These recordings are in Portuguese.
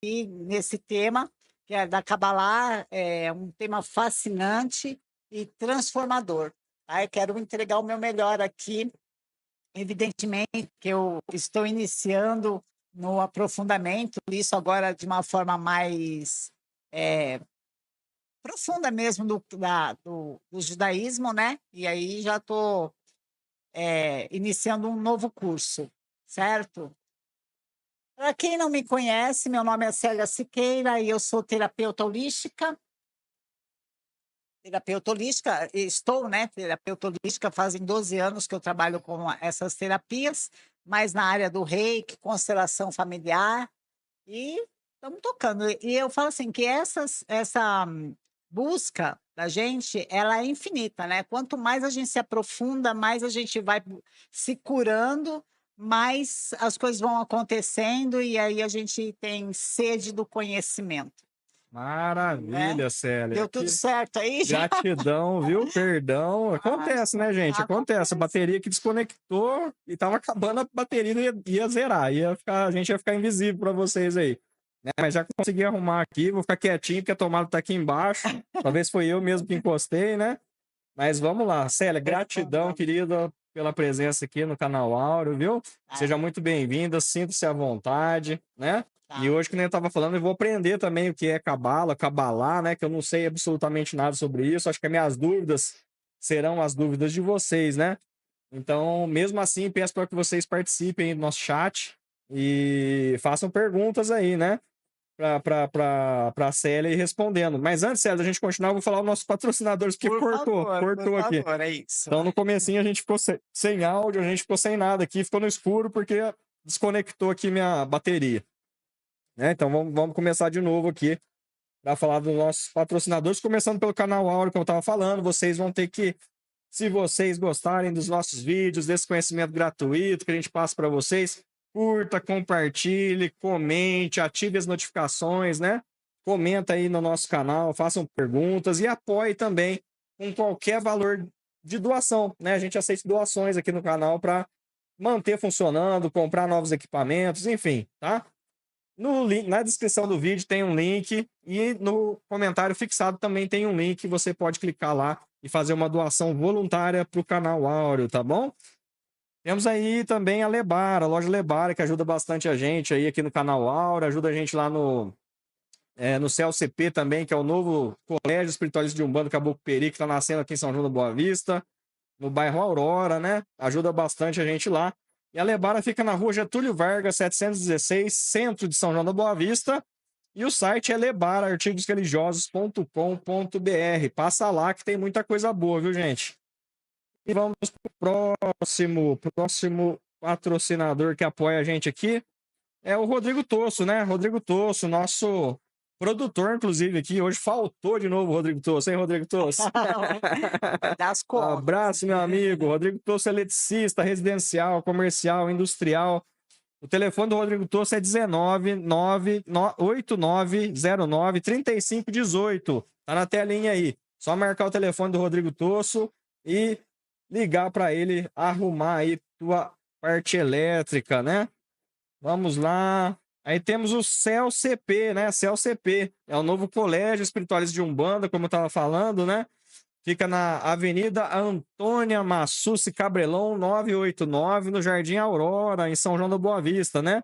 nesse tema, que é da Kabbalah, é um tema fascinante e transformador. Tá? Eu quero entregar o meu melhor aqui. Evidentemente que eu estou iniciando no aprofundamento, isso agora de uma forma mais profunda mesmo do judaísmo, né? E aí já estou iniciando um novo curso, certo? Para quem não me conhece, meu nome é Célia Siqueira e eu sou terapeuta holística, estou, né, terapeuta holística, fazem 12 anos que eu trabalho com essas terapias, mas na área do reiki, constelação familiar, e estamos tocando. E eu falo assim, que essa busca da gente, ela é infinita, né? Quanto mais a gente se aprofunda, mais a gente vai se curando, mais as coisas vão acontecendo, e aí a gente tem sede do conhecimento, né? Maravilha, Célia. Deu tudo certo aí já? Gratidão, viu? Perdão. Acontece, né, gente? Acontece. A bateria que desconectou e tava acabando, a bateria ia zerar. A gente ia ficar invisível para vocês aí. Né? Mas já consegui arrumar aqui, vou ficar quietinho, porque a tomada tá aqui embaixo. Talvez foi eu mesmo que encostei, né? Mas vamos lá. Célia, gratidão, querida, pela presença aqui no canal Áureo, viu? Seja muito bem-vinda, sinta-se à vontade, né? E hoje, que nem eu estava falando, eu vou aprender também o que é cabala, cabalá, né? Que eu não sei absolutamente nada sobre isso. Acho que as minhas dúvidas serão as dúvidas de vocês, né? Então, mesmo assim, peço para que vocês participem do nosso chat e façam perguntas aí, né? Para a Célia ir respondendo. Mas antes, Célia, a gente continuar, eu vou falar os nossos patrocinadores, porque cortou aqui. É isso. Então, no comecinho, a gente ficou sem áudio, a gente ficou sem nada aqui, ficou no escuro, porque desconectou aqui minha bateria. Né? Então, vamos começar de novo aqui para falar dos nossos patrocinadores, começando pelo canal Áureo, que eu estava falando. Vocês vão ter que, se vocês gostarem dos nossos vídeos, desse conhecimento gratuito que a gente passa para vocês, curta, compartilhe, comente, ative as notificações, né? Comenta aí no nosso canal, façam perguntas e apoie também com qualquer valor de doação, né? A gente aceita doações aqui no canal para manter funcionando, comprar novos equipamentos, enfim, tá? No link, na descrição do vídeo tem um link e no comentário fixado também tem um link. Você pode clicar lá e fazer uma doação voluntária para o canal Áureo, tá bom? Temos aí também a Lebara, a loja Lebara, que ajuda bastante a gente aí aqui no canal Áureo, ajuda a gente lá no CLCP também, que é o novo Colégio Espiritualista de Umbanda Caboclo Peri, que está nascendo aqui em São João da Boa Vista, no bairro Aurora, né? Ajuda bastante a gente lá. E a Lebara fica na rua Getúlio Vargas, 716, centro de São João da Boa Vista. E o site é lebaraartigosreligiosos.com.br. Passa lá que tem muita coisa boa, viu, gente? E vamos pro próximo patrocinador que apoia a gente aqui. É o Rodrigo Tosso, né? Rodrigo Tosso, nosso produtor, inclusive, aqui. Hoje faltou de novo o Rodrigo Tosso, hein, Rodrigo Tosso? Das contas. Abraço, meu amigo. Rodrigo Tosso é eletricista, residencial, comercial, industrial. O telefone do Rodrigo Tosso é 19-8909-3518. Tá na telinha aí. Só marcar o telefone do Rodrigo Tosso e ligar para ele arrumar aí tua parte elétrica, né? Vamos lá. Aí temos o CELCP, né? CELCP é o novo Colégio Espiritualista de Umbanda, como eu estava falando, né? Fica na Avenida Antônia Massucci Cabrelon 989, no Jardim Aurora, em São João da Boa Vista, né?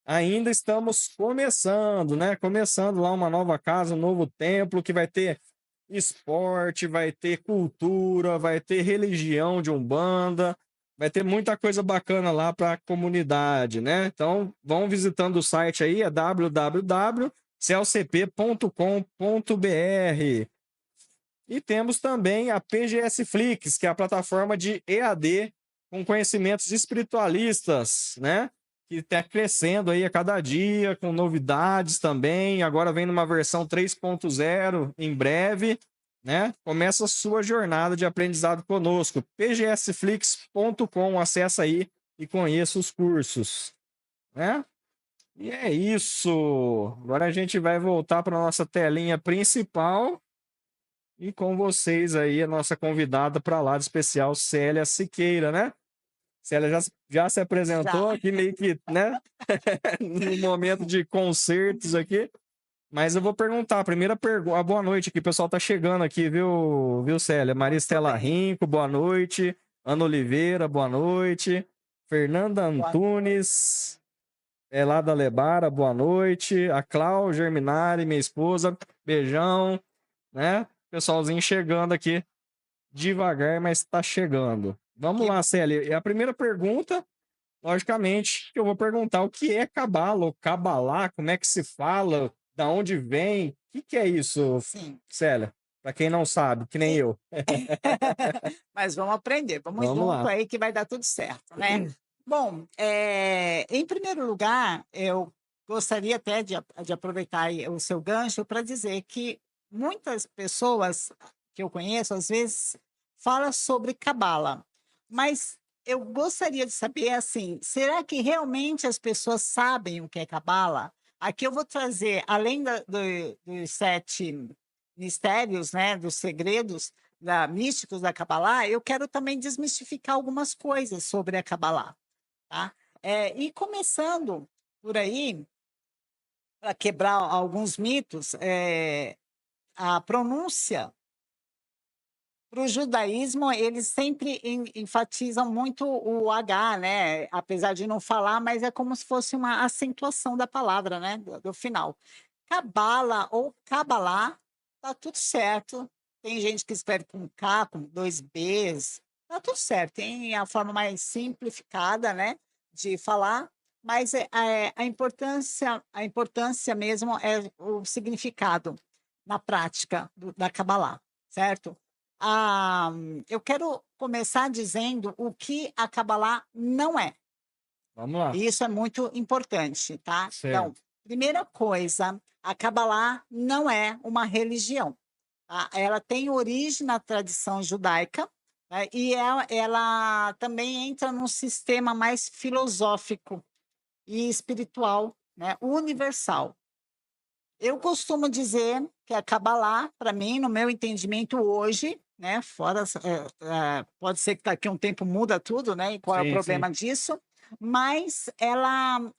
Ainda estamos começando, né? Começando lá uma nova casa, um novo templo que vai ter esporte, vai ter cultura, vai ter religião de Umbanda, vai ter muita coisa bacana lá para a comunidade, né? Então, vão visitando o site aí, é www.celcp.com.br. E temos também a PGS Flix, que é a plataforma de EAD com conhecimentos espiritualistas, né? Que está crescendo aí a cada dia, com novidades também. Agora vem numa versão 3.0 em breve, né? Começa a sua jornada de aprendizado conosco. pgsflix.com, acessa aí e conheça os cursos, né? E é isso. Agora a gente vai voltar para nossa telinha principal. E com vocês aí, a nossa convidada para lá de especial, Célia Siqueira, né? Célia já se apresentou Já. aqui, meio que, né? No momento de concertos aqui. Mas eu vou perguntar, a primeira pergunta. Boa noite aqui, o pessoal tá chegando aqui, viu, Célia? Maria Muito Estela bem. Rinco, boa noite. Ana Oliveira, boa noite. Fernanda Boa noite. Antunes, lá da Lebara, boa noite. A Clau Germinari, minha esposa, beijão, né? Pessoalzinho chegando aqui, devagar, mas tá chegando. Vamos Que lá, Célia. E a primeira pergunta, logicamente, que eu vou perguntar o que é cabala ou cabalá, como é que se fala, da onde vem, o que é isso, sim. Célia? Para quem não sabe, que nem E eu. mas vamos aprender, vamos Vamos junto lá. aí que vai dar tudo certo, né. Bom, em primeiro lugar, eu gostaria até de aproveitar aí o seu gancho para dizer que muitas pessoas que eu conheço, às vezes, fala sobre cabala, mas eu gostaria de saber, assim, será que realmente as pessoas sabem o que é cabala? Aqui eu vou trazer, além dos 7 mistérios, né, dos segredos místicos da Kabbalah, eu quero também desmistificar algumas coisas sobre a Kabbalah, tá? E começando por aí, para quebrar alguns mitos, a pronúncia para o judaísmo, eles sempre enfatizam muito o H, né? Apesar de não falar, mas é como se fosse uma acentuação da palavra, né? Do final. Cabala ou Cabalá, tá tudo certo. Tem gente que escreve com K, com 2 Bs, tá tudo certo. Tem a forma mais simplificada, né, de falar, mas a importância mesmo é o significado na prática da Cabalá, certo? Ah, eu quero começar dizendo o que a Cabalá não é. Vamos lá. E isso é muito importante, tá? Então, Certo. primeira coisa, a Cabalá não é uma religião, tá? Ela tem origem na tradição judaica, né? E ela também entra num sistema mais filosófico e espiritual, né? Universal. Eu costumo dizer que a Cabalá, para mim, no meu entendimento hoje, né, pode ser que daqui a um tempo muda tudo, né, e qual é o Sim, sim. problema disso, mas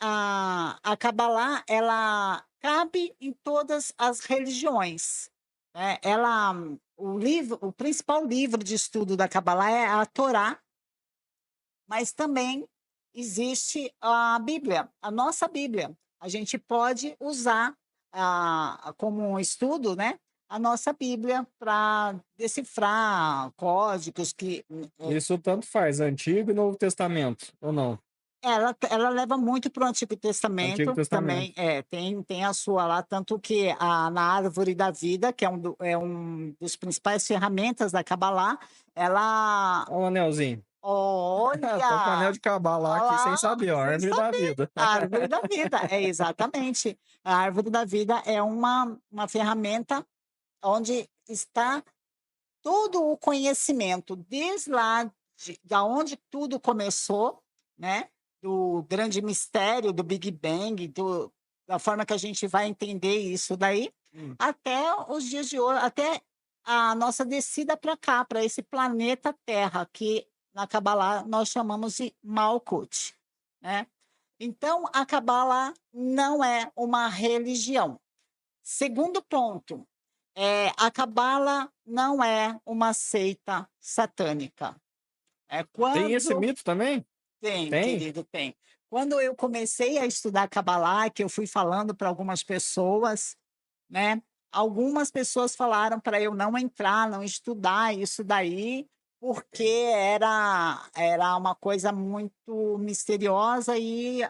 a Cabalá, ela cabe em todas as religiões, né? O principal livro de estudo da Cabalá é a Torá, mas também existe a Bíblia, a nossa Bíblia. A gente pode usar como um estudo, né, a nossa Bíblia para decifrar códigos que Isso tanto faz, Antigo e Novo Testamento, ou não? ela leva muito para o Antigo Antigo Testamento, também Testamento. tem a sua lá, tanto que na Árvore da Vida, que é um dos principais ferramentas da Kabbalah, ela Olha o anelzinho. Tô com o anel olha! de cabala aqui sem Olá, saber, ó, sem árvore da saber. vida. A árvore da vida, exatamente. A árvore da vida é uma ferramenta onde está todo o conhecimento, desde lá da onde tudo começou, né? Do grande mistério do Big Bang, da forma que a gente vai entender isso daí, Hum. até os dias de hoje, até a nossa descida para cá, para esse planeta Terra, que na Kabbalah nós chamamos de Malkuth, né? Então, a Kabbalah não é uma religião. Segundo ponto, a Cabala não é uma seita satânica. Tem esse Quando mito também? tem, Tem? querido, tem. Quando eu comecei a estudar Cabalá, que eu fui falando para algumas pessoas, né? Algumas pessoas falaram para eu não entrar, não estudar isso daí, porque era uma coisa muito misteriosa e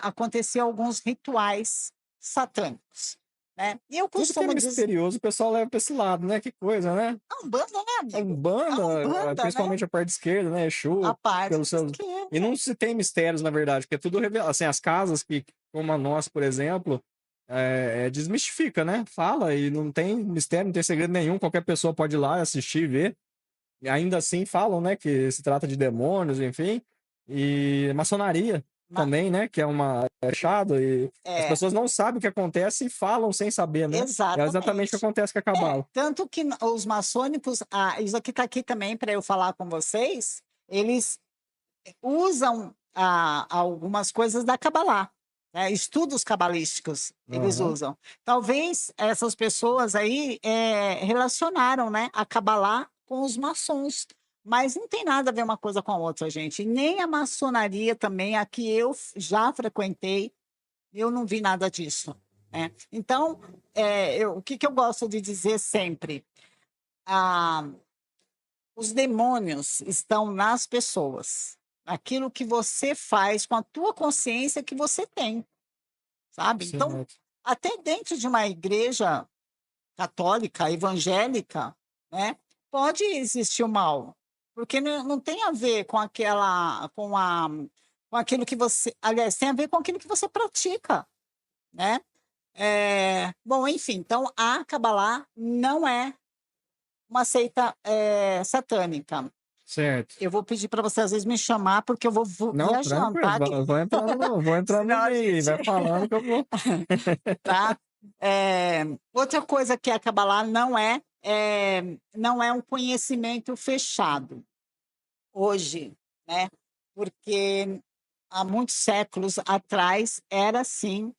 acontecia alguns rituais satânicos, né? E eu Tudo que é costumo dizer, misterioso, o pessoal leva para esse lado, né? Que coisa, né? a Umbanda, né, A amigo? A Umbanda, Umbanda, né? principalmente a parte esquerda, né? A Exu, parte pelos seus. E esquerda. não se tem mistérios, na verdade, porque é tudo revela. Assim, as casas que, como a nossa, por exemplo, desmistifica, né? Fala e não tem mistério, não tem segredo nenhum. Qualquer pessoa pode ir lá assistir, ver. E ainda assim falam, né, que se trata de demônios, enfim. E maçonaria Ma- também, né, que é uma fechado e as É, pessoas não sabem o que acontece e falam sem saber, né? É exatamente o que exatamente. acontece com a cabala. Tanto que os maçônicos, isso aqui está aqui também para eu falar com vocês, eles usam algumas coisas da Cabalá, né? Estudos cabalísticos eles Aham. usam. Talvez essas pessoas aí relacionaram, né, a Cabalá com os maçons, mas não tem nada a ver uma coisa com a outra, gente. Nem a maçonaria também, a que eu já frequentei, eu não vi nada disso, né? Então, o que eu gosto de dizer sempre? Ah, os demônios estão nas pessoas. Aquilo que você faz com a tua consciência que você tem, sabe? Então, Certo. até dentro de uma igreja católica, evangélica, né, pode existir o mal, porque não tem a ver com com aquilo que você, aliás, tem a ver com aquilo que você pratica, né? Bom, enfim, então a Cabalá não é uma seita satânica. Certo. Eu vou pedir para você, às vezes, me chamar, porque eu vou Não, viajando, tranquilo. tá? Vou entrar no Senão a meio aí. gente Vai falando que eu vou. tá? Outra coisa que a Kabbalah não é um conhecimento fechado hoje, né? Porque há muitos séculos atrás era sim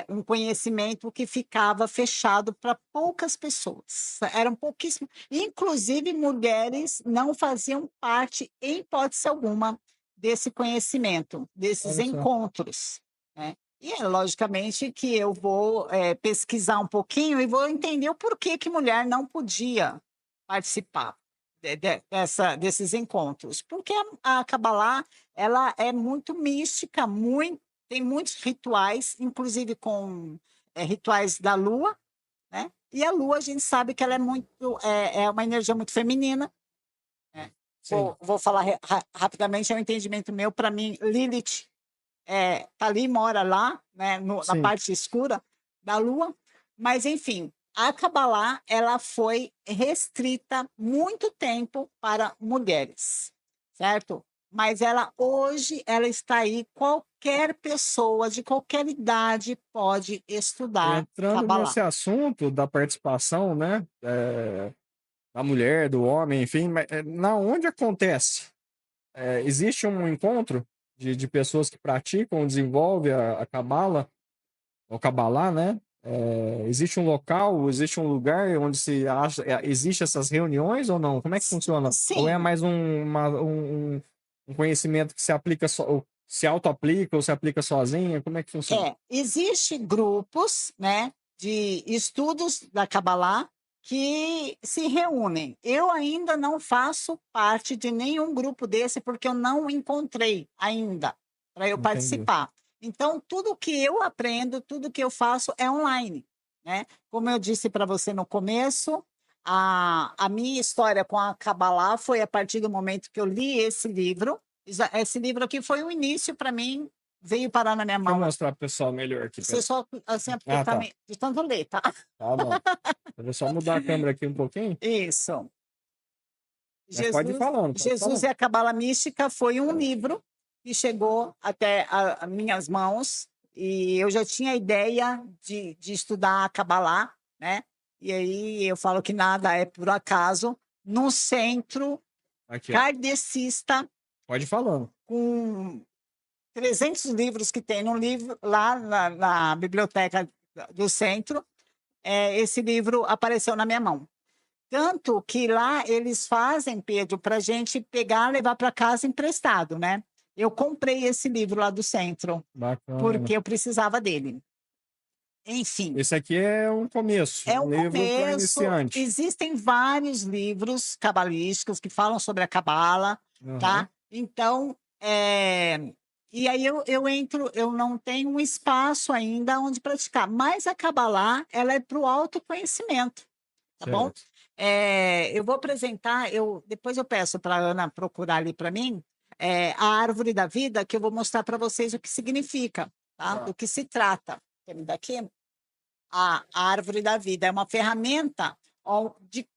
um conhecimento que ficava fechado para poucas pessoas. Eram pouquíssimas. Inclusive, mulheres não faziam parte, em hipótese alguma, desse conhecimento, desses Olha só. encontros, né? E é logicamente que eu vou pesquisar um pouquinho e vou entender o porquê que mulher não podia participar desses encontros. Porque a Kabbalah ela é muito mística, muito tem muitos rituais, inclusive com rituais da lua, né? E a lua, a gente sabe que ela é uma energia muito feminina, né? Sim. Vou falar rapidamente, é um entendimento meu. Para mim, Lilith tá ali, mora lá, né? Na Sim. parte escura da lua. Mas, enfim, a Kabbalah ela foi restrita muito tempo para mulheres, certo? Mas ela hoje ela está aí, qualquer pessoa de qualquer idade pode estudar Entrando Kabbalah. nesse assunto da participação, né? Da mulher, do homem, enfim, mas, na onde acontece? Existe um encontro de pessoas que praticam, desenvolvem a Cabala, o Cabalá, né? Existe um local, existe um lugar onde se acha, existe essas reuniões ou não? Como é que funciona? Ou é Sim, mais um conhecimento que se aplica só, se auto-aplica ou se aplica sozinha? Como é que funciona? existe grupos, né, de estudos da Kabbalah que se reúnem. Eu ainda não faço parte de nenhum grupo desse porque eu não encontrei ainda para eu Entendi. participar. Então, tudo que eu aprendo, tudo que eu faço é online, né? Como eu disse para você no começo, a minha história com a Kabbalah foi a partir do momento que eu li esse livro. Esse livro aqui foi o início para mim, veio parar na minha Deixa eu mão. mostrar pro pessoal melhor aqui. Você Pera. só, assim, é porque Ah, tá tá. de tanto ler, tá? Tá bom. Eu vou só mudar a câmera aqui um pouquinho. Isso. Mas pode ir falando, pode ir Jesus e falando. a Cabala Mística foi um livro que chegou até as minhas mãos e eu já tinha a ideia de estudar a Cabalá, né? E aí eu falo que nada é por acaso, num centro Aqui, ó. kardecista Pode ir falando. com 300 livros que tem no livro lá na biblioteca do centro, esse livro apareceu na minha mão. Tanto que lá eles fazem, Pedro, para a gente pegar, levar para casa emprestado, né? Eu comprei esse livro lá do centro, Bacana. porque eu precisava dele. Enfim, Esse aqui é um começo, é um um livro para começo. iniciante. Existem vários livros cabalísticos que falam sobre a cabala, Aham. tá? Então, e aí eu entro, eu não tenho um espaço ainda onde praticar, mas a cabalá, ela é para o autoconhecimento, tá bom? Certo. Eu vou apresentar, depois eu peço para a Ana procurar ali para mim, a árvore da vida, que eu vou mostrar para vocês o que significa, tá? Tá. Do que se trata. Quer me dar aqui? A árvore da vida é uma ferramenta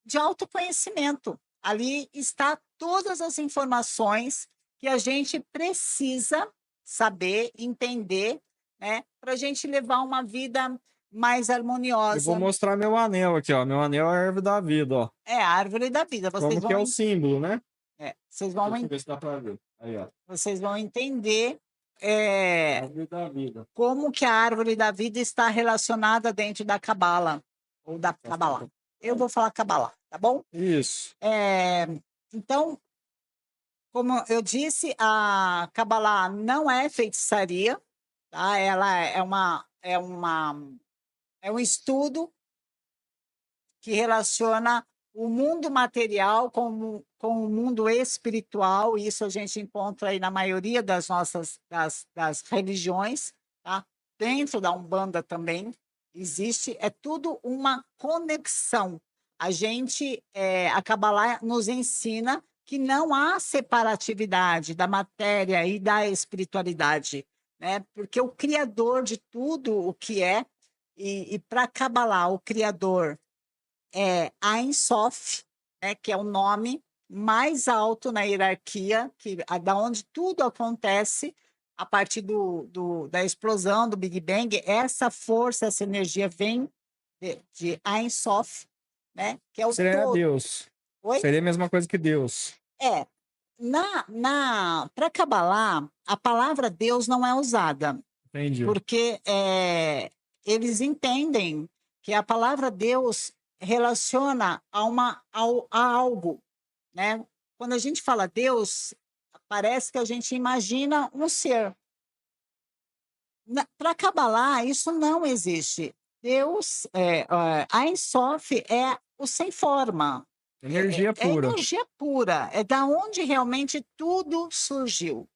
de autoconhecimento. Ali está todas as informações que a gente precisa saber, entender, né, para a gente levar uma vida mais Eu vou harmoniosa. mostrar meu anel aqui, ó. Meu anel é a árvore da vida, ó. É a árvore da vida. Como que é o símbolo, né? Vocês vão Deixa eu ver se dá pra ver. Aí, ó. Vocês vão entender Árvore da vida. como que a árvore da vida está relacionada dentro da Cabala, ou da Cabala. Eu vou falar Cabala, tá bom? Isso. Então, como eu disse, a Kabbalah não é feitiçaria, tá? Ela é um estudo que relaciona o mundo material com o mundo espiritual. Isso a gente encontra aí na maioria das religiões, tá? Dentro da Umbanda também existe, é tudo uma conexão. A Kabbalah nos ensina que não há separatividade da matéria e da espiritualidade, né? Porque o criador de tudo o que é, e para Kabbalah, o criador é Ein Sof, né, que é o nome mais alto na hierarquia, da onde tudo acontece a partir da explosão do Big Bang. Essa força, essa energia vem de Ein Sof, né, que é o Seria todo. Deus. Oi? Seria a mesma coisa que Deus. Para Kabbalah, a palavra Deus não é usada, Entendi. porque eles entendem que a palavra Deus relaciona a algo, né? Quando a gente fala Deus, parece que a gente imagina um ser. Para Kabbalah, isso não existe. Deus, Ein Sof é o sem forma, Energia é pura. energia pura, é da onde realmente tudo surgiu.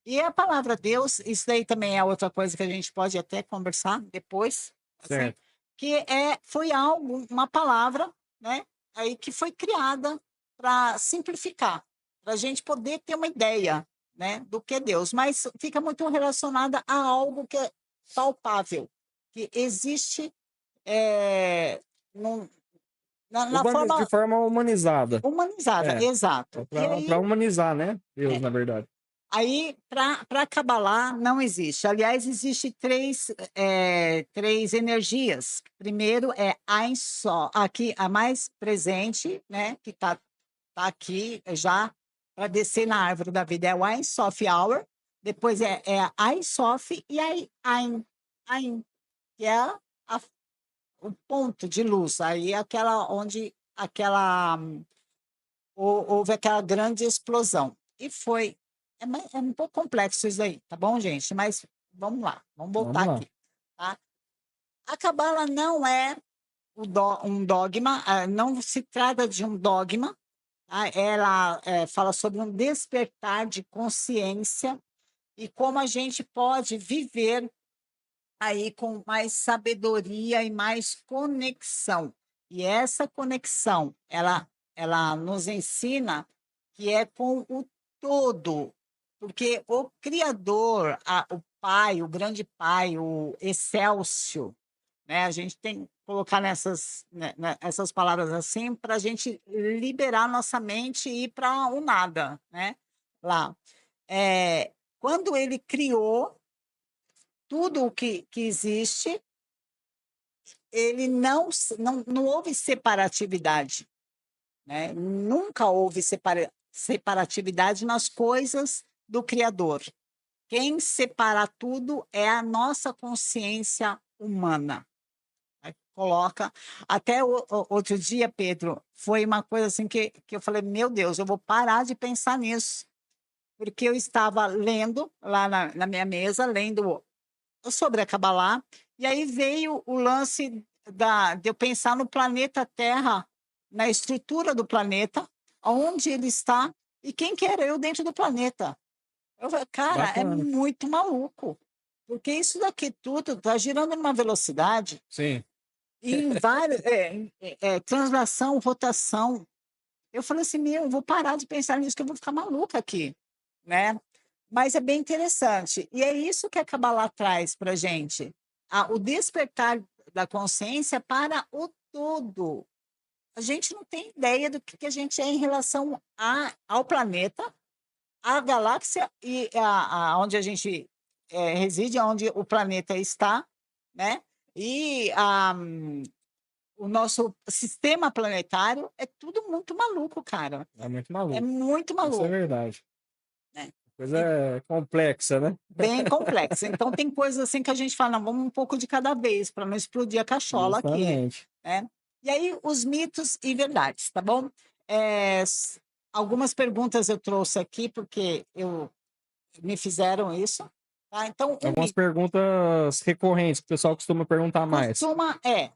E a palavra Deus, isso daí também é outra coisa que a gente pode até conversar depois, assim, Certo. que foi algo, uma palavra, né, aí que foi criada para simplificar, para a gente poder ter uma ideia, né, do que é Deus, mas fica muito relacionada a algo que é palpável, que existe num, na De forma forma humanizada. humanizada, É. exato. E aí, Para humanizar, né? Deus, é, na verdade. aí para Kabbalah não existe. Aliás, existe três energias. Primeiro é Ein Sof, aqui a mais presente, né, que tá aqui já para descer na árvore da vida, é o Ein Sof Hour. Depois é a Ein Sof e aí Ein, que é o ponto de luz. Aí é aquela onde houve aquela grande explosão. E foi. É um pouco complexo isso aí, tá bom, gente? Mas vamos lá, vamos voltar Vamos lá. aqui. Tá? A Cabala não é um dogma, não se trata de um dogma, tá? Ela fala sobre um despertar de consciência e como a gente pode viver aí com mais sabedoria e mais conexão. E essa conexão, ela nos ensina que é com o todo, porque o Criador, o Pai, o grande Pai, o Excelsior, né? A gente tem que colocar essas palavras assim para a gente liberar nossa mente e ir para o nada, né? Lá. Quando ele criou tudo o que existe, ele não houve separatividade, né? Nunca houve separatividade nas coisas do Criador. Quem separa tudo é a nossa consciência humana. Aí coloca. Até outro dia, Pedro, foi uma coisa assim que eu falei: meu Deus, eu vou parar de pensar nisso. Porque eu estava lendo lá na minha mesa, lendo sobre a Kabbalah, e aí veio o lance de eu pensar no planeta Terra, na estrutura do planeta, onde ele está e quem que era eu dentro do planeta. Eu falei, cara, é Bacana. muito maluco, porque isso daqui tudo está girando numa velocidade Sim. e em várias translação, rotação. Eu falei assim, meu, eu vou parar de pensar nisso, que eu vou ficar maluca aqui, né? Mas é bem interessante. E é isso que a Kabbalah traz para a gente. O despertar da consciência para o todo. A gente não tem ideia do que a gente é em relação ao planeta, à galáxia e onde a gente reside, onde o planeta está, né? E o nosso sistema planetário é tudo muito maluco, cara. É muito É maluco. muito Isso é maluco. verdade. Né? Coisa complexa, né? Bem complexa. Então, tem coisas assim que a gente fala, não, vamos um pouco de cada vez, para não explodir a cachola aqui, Justamente. né? E aí, os mitos e verdades, tá bom? Algumas perguntas eu trouxe aqui, porque me fizeram isso, tá? Então, o Algumas mito perguntas recorrentes que o pessoal costuma perguntar mais. costuma, é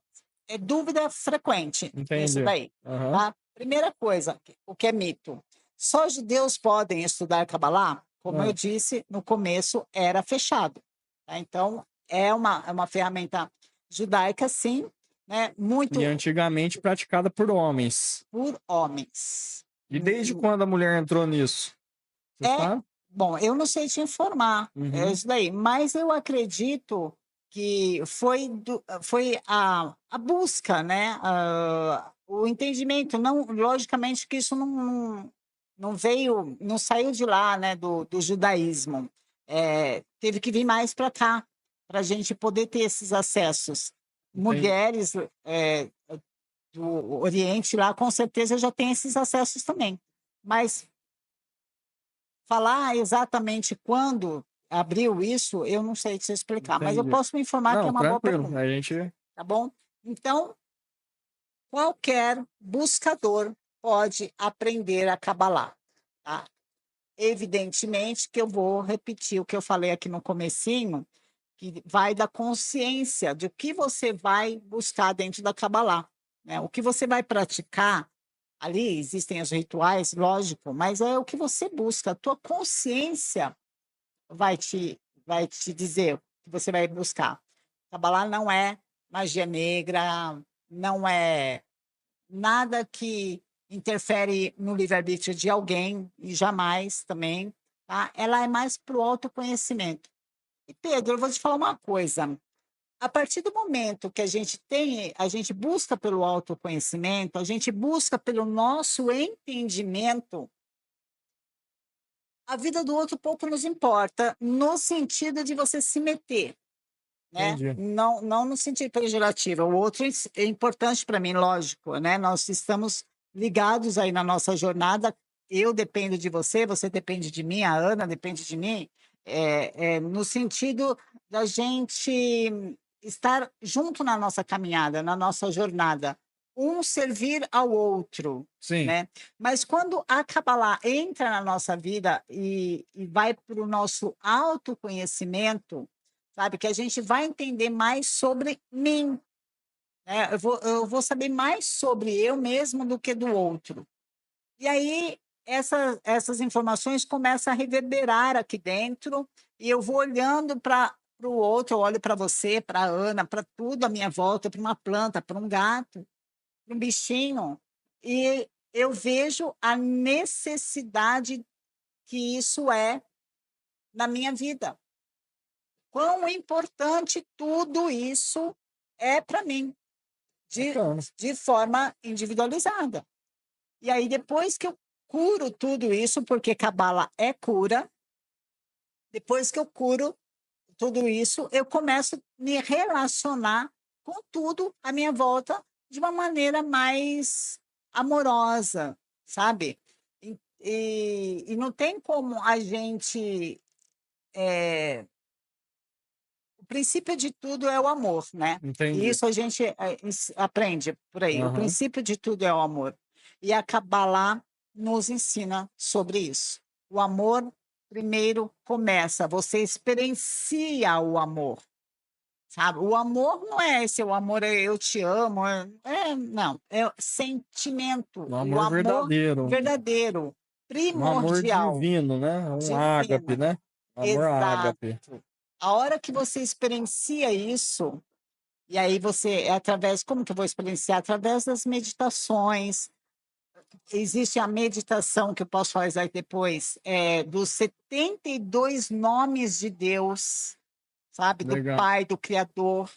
dúvida frequente, isso Entendi. daí, Aham. tá? Primeira coisa, o que é mito? Só judeus podem estudar Kabbalah? Como eu Ah, disse, no começo era fechado, tá? Então, é uma ferramenta judaica, sim, né? e Muito antigamente praticada por homens. por homens. E desde quando a mulher entrou nisso? Você É, sabe? bom, eu não sei te informar, é Uhum. isso daí, mas eu acredito que foi a busca, né? O entendimento, não, logicamente que isso não veio, não saiu de lá, né? Do judaísmo. Teve que vir mais para cá, para a gente poder ter esses acessos. Entendi. Mulheres do Oriente lá, com certeza já têm esses acessos também. Mas falar exatamente quando abriu isso, eu não sei te explicar, mas eu Entendi. posso me informar que é Não, uma boa tranquilo. pergunta, A gente. tá bom? Então, qualquer buscador pode aprender a cabalar, tá? Evidentemente que eu vou repetir o que eu falei aqui no comecinho, que vai da consciência de o que você vai buscar dentro da cabalá, né? O que você vai praticar ali, existem os rituais, lógico, mas é o que você busca, a tua consciência vai te dizer o que você vai buscar. Cabalá não é magia negra, não é nada que interfere no livre-arbítrio de alguém, e jamais também, tá? Ela é mais para o autoconhecimento. E, Pedro, eu vou te falar uma coisa. A partir do momento que a gente busca pelo autoconhecimento, a gente busca pelo nosso entendimento, a vida do outro pouco nos importa, no sentido de você se meter, né? Entendi. Não no sentido pejorativo. O outro é importante para mim, lógico, né? Nós estamos ligados aí na nossa jornada. Eu dependo de você, você depende de mim, a Ana depende de mim, no sentido da gente estar junto na nossa caminhada, na nossa jornada, um servir ao outro, Sim. né? Mas quando a Kabbalah entra na nossa vida e vai para o nosso autoconhecimento, sabe, que a gente vai entender mais sobre mim, né? Eu vou saber mais sobre eu mesmo do que do outro. E aí essas informações começam a reverberar aqui dentro e eu vou olhando para o outro, eu olho para você, para a Ana, para tudo à minha volta, para uma planta, para um gato, para um bichinho, e eu vejo a necessidade que isso é na minha vida. Quão importante tudo isso é para mim, de, Bacana. de forma individualizada. E aí, depois que eu curo tudo isso, porque Cabala é cura, depois que eu curo tudo isso, eu começo a me relacionar com tudo à minha volta de uma maneira mais amorosa, sabe? E não tem como a gente. O princípio de tudo é o amor, né? E Entendi. isso a gente aprende por aí. O Aham. princípio de tudo é o amor. E a Kabbalah nos ensina sobre isso. O amor, primeiro, começa, você experiencia o amor, sabe? O amor não é esse, o amor é eu te amo, não, é sentimento, Um o amor amor verdadeiro. verdadeiro, Um amor primordial, divino, né? Um ágape, divino, né? Um amor exato. ágape. A hora que você experiencia isso, e aí você, é através, como que eu vou experienciar? Através das meditações. Existe a meditação que eu posso fazer depois, dos 72 nomes de Deus, sabe? Do Legal. Pai, do Criador.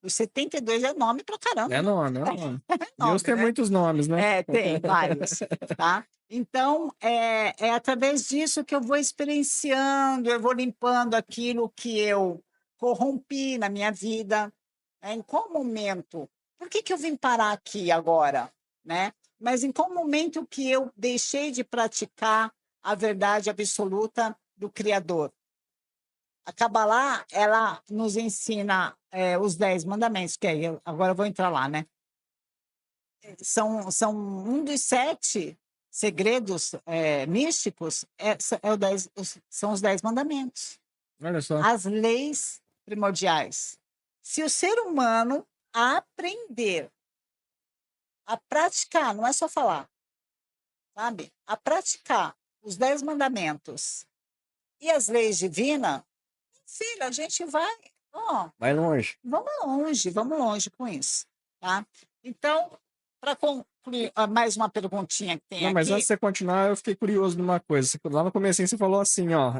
Os 72 é nome pra caramba, É né? nome, é nome. É Deus nome, tem né? muitos nomes, né? Tem vários, tá? Então, é através disso que eu vou experienciando, eu vou limpando aquilo que eu corrompi na minha vida, né? Em qual momento? Por que que eu vim parar aqui agora, né? Mas em qual momento que eu deixei de praticar a verdade absoluta do Criador. A Cabalá, ela nos ensina os 10 mandamentos, que aí agora eu vou entrar lá, né? São um dos 7 segredos místicos, são os 10 mandamentos. Olha só. As leis primordiais. Se o ser humano aprender a praticar, não é só falar, sabe? A praticar os 10 mandamentos e as leis divinas, filho, a gente vai, ó, Vai longe. vamos longe com isso, tá? Então, para concluir, mais uma perguntinha que tem Não, mas aqui. antes de você continuar, eu fiquei curioso de uma coisa. Lá no comecinho você falou assim, ó,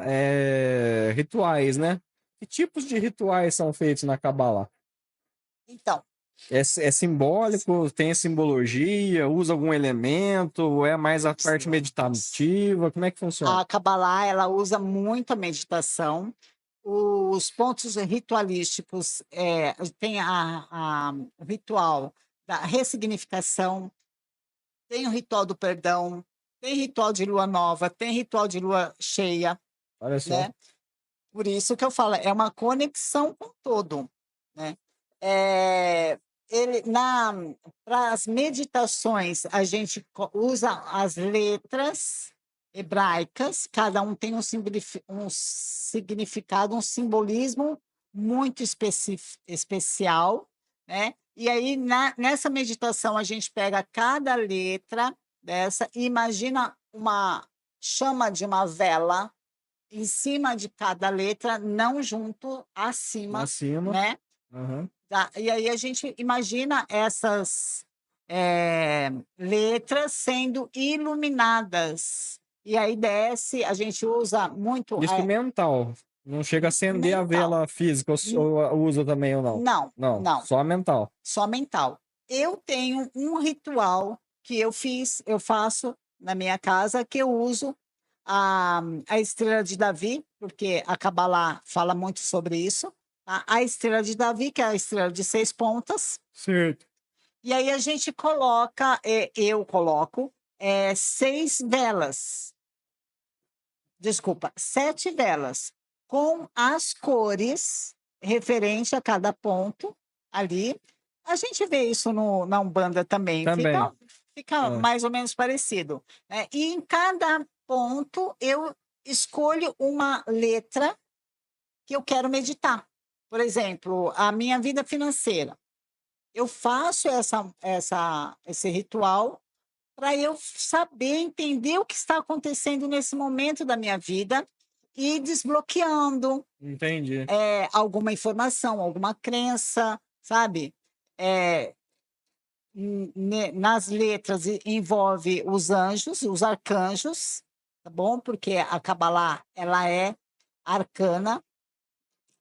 rituais, né? Que tipos de rituais são feitos na Cabala? Então, É simbólico? Tem simbologia? Usa algum elemento? Ou é mais a parte meditativa? Como é que funciona? a Kabbalah, ela usa muito a meditação. Os pontos ritualísticos, tem o ritual da ressignificação, tem o ritual do perdão, tem ritual de lua nova, tem ritual de lua cheia, Olha só. né? Por isso que eu falo, é uma conexão com todo, né? Para as meditações, a gente usa as letras hebraicas, cada um tem um significado, um simbolismo muito especial, né? E aí, nessa meditação, a gente pega cada letra dessa e imagina uma chama de uma vela em cima de cada letra, não junto, acima, né? Uhum. E aí a gente imagina essas letras sendo iluminadas. E aí desce, a gente usa muito. Instrumental. Não chega a acender a Mental. vela física, ou usa também ou não? Não, não. Só mental. Só mental. Eu tenho um ritual que eu faço na minha casa, que eu uso a estrela de Davi, porque a Kabbalah fala muito sobre isso. Tá? A estrela de Davi, que é a estrela de 6 pontas. Certo. E aí a gente coloca, eu coloco, 6 velas. Desculpa, 7 velas, com as cores referente a cada ponto ali. A gente vê isso na Umbanda também. Também. Fica mais ou menos parecido, né? E em cada ponto eu escolho uma letra que eu quero meditar. Por exemplo, a minha vida financeira. Eu faço esse ritual para eu saber, entender o que está acontecendo nesse momento da minha vida e ir desbloqueando Entendi. alguma informação, alguma crença, sabe? Nas letras envolve os anjos, os arcanjos, tá bom? Porque a Kabbalah, ela é arcana,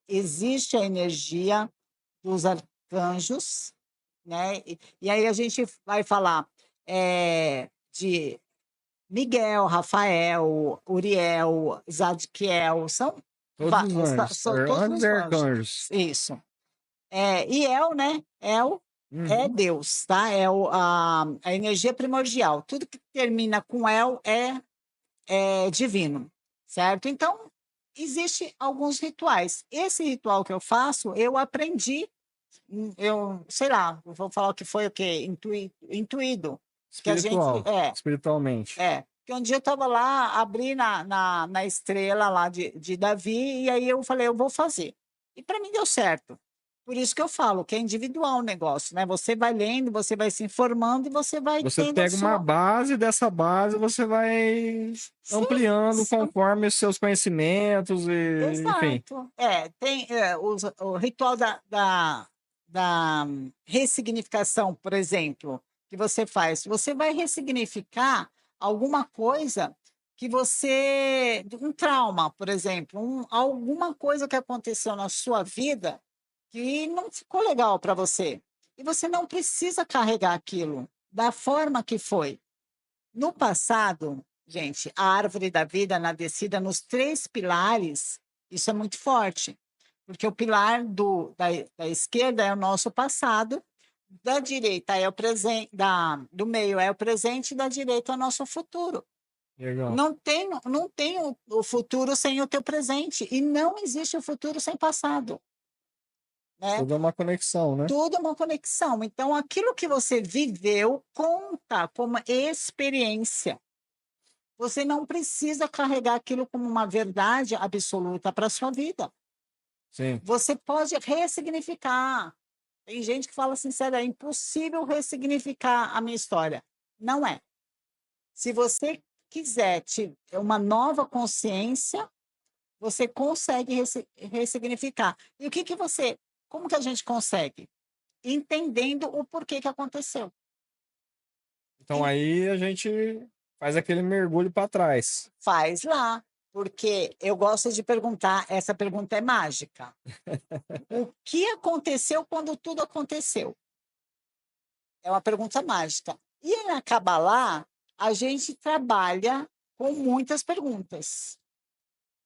existe a energia dos arcanjos, né? E aí a gente vai falar de Miguel, Rafael, Uriel, Zadkiel, são Todos os anjos. todos Anjos os e anjos. arcanjos. Isso. E El, né? El é Deus, tá? É a energia primordial. Tudo que termina com El é divino, certo? Então, existem alguns rituais. Esse ritual que eu faço, eu aprendi, eu sei lá, vou falar o que foi o quê? Intuído. Que a gente, Espiritualmente. que um dia eu estava lá, abri na estrela lá de Davi, e aí eu falei, eu vou fazer. E para mim deu certo. Por isso que eu falo que é individual o negócio, né? Você vai lendo, você vai se informando e você vai Você tendo pega uma base, dessa base você vai ampliando conforme os seus conhecimentos enfim. Exato. Tem o ritual da ressignificação, por exemplo, que você faz. Você vai ressignificar alguma coisa que você. Um trauma, por exemplo, alguma coisa que aconteceu na sua vida que não ficou legal para você. E você não precisa carregar aquilo da forma que foi. No passado, gente, a árvore da vida na descida nos 3 pilares, isso é muito forte, porque o pilar da esquerda é o nosso passado, da direita é o presente, do meio é o presente, e da direita é o nosso futuro. Legal. Não tem o futuro sem o teu presente. E não existe o futuro sem passado. Né? Tudo é uma conexão, né? Tudo é uma conexão. Então, aquilo que você viveu conta como experiência. Você não precisa carregar aquilo como uma verdade absoluta para a sua vida. Sim. Você pode ressignificar. Tem gente que fala assim, sério, é impossível ressignificar a minha história. Não é. Se você quiser ter uma nova consciência, você consegue ressignificar. E o que você... Como que a gente consegue? Entendendo o porquê que aconteceu. Então aí a gente faz aquele mergulho para trás. Faz lá, porque eu gosto de perguntar, essa pergunta é mágica. O que aconteceu quando tudo aconteceu? É uma pergunta mágica. E na Kabbalah, a gente trabalha com muitas perguntas.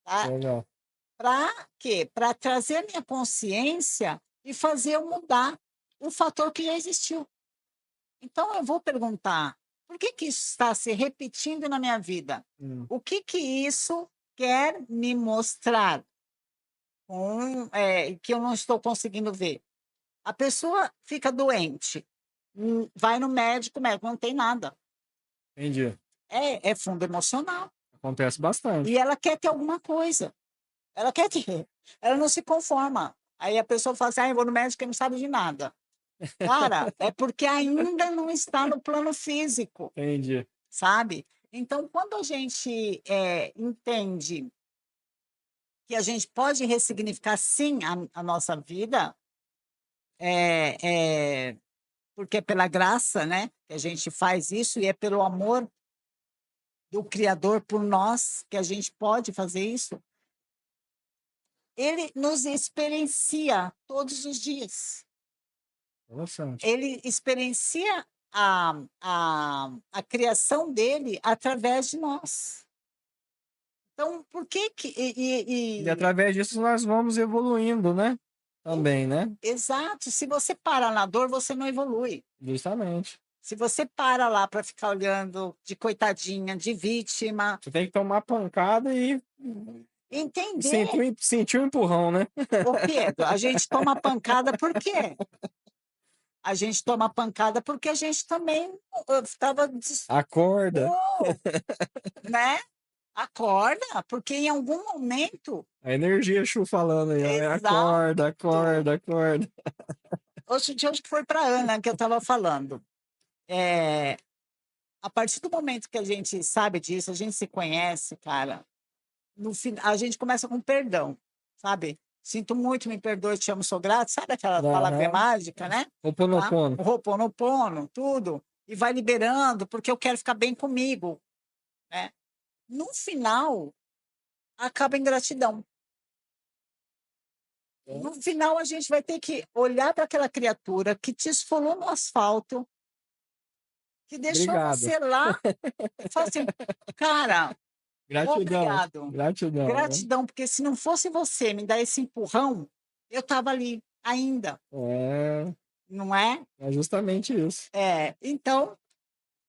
Tá? Legal. Para quê? Para trazer minha consciência e fazer eu mudar o fator que já existiu. Então, eu vou perguntar, por que isso está se repetindo na minha vida? O que isso quer me mostrar que eu não estou conseguindo ver? A pessoa fica doente, vai no médico, o médico não tem nada. Entendi. É fundo emocional. Acontece bastante. E ela quer ter alguma coisa. Ela quer ter. Ela não se conforma. Aí a pessoa fala assim, eu vou no médico e não sabe de nada. Cara, é porque ainda não está no plano físico. Entendi. Sabe? Então, quando a gente entende que a gente pode ressignificar, sim, a nossa vida, porque é pela graça, né, que a gente faz isso, e é pelo amor do Criador por nós que a gente pode fazer isso, ele nos experiencia todos os dias. Interessante. Ele experiencia a criação dele através de nós. Então, por que que... E através disso nós vamos evoluindo, né? Também, né? Exato. Se você para na dor, você não evolui. Justamente. Se você para lá para ficar olhando de coitadinha, de vítima, Você tem que tomar pancada e entender, sentir um empurrão, né? ô Pedro, a gente toma pancada por quê? A gente toma pancada porque a gente também estava, Acorda. né? Acorda, porque em algum momento, A energia Chu falando aí, ó. exato. Acorda, acorda, acorda. Hoje que foi para Ana que eu estava falando. A partir do momento que a gente sabe disso, a gente se conhece, cara, no fim, a gente começa com perdão, sabe? Sinto muito, me perdoe, te amo, sou grato. Sabe aquela palavra Aham. mágica, né? Tá? Ho'oponopono. O Ho'oponopono, tudo. E vai liberando, porque eu quero ficar bem comigo, né? No final, acaba em gratidão. No final, a gente vai ter que olhar para aquela criatura que te esfolou no asfalto, que deixou Obrigado. você lá, e falar assim, cara, Gratidão. obrigado. Gratidão, né? Gratidão, porque se não fosse você me dar esse empurrão, eu estava ali ainda, não é? É justamente isso. Então,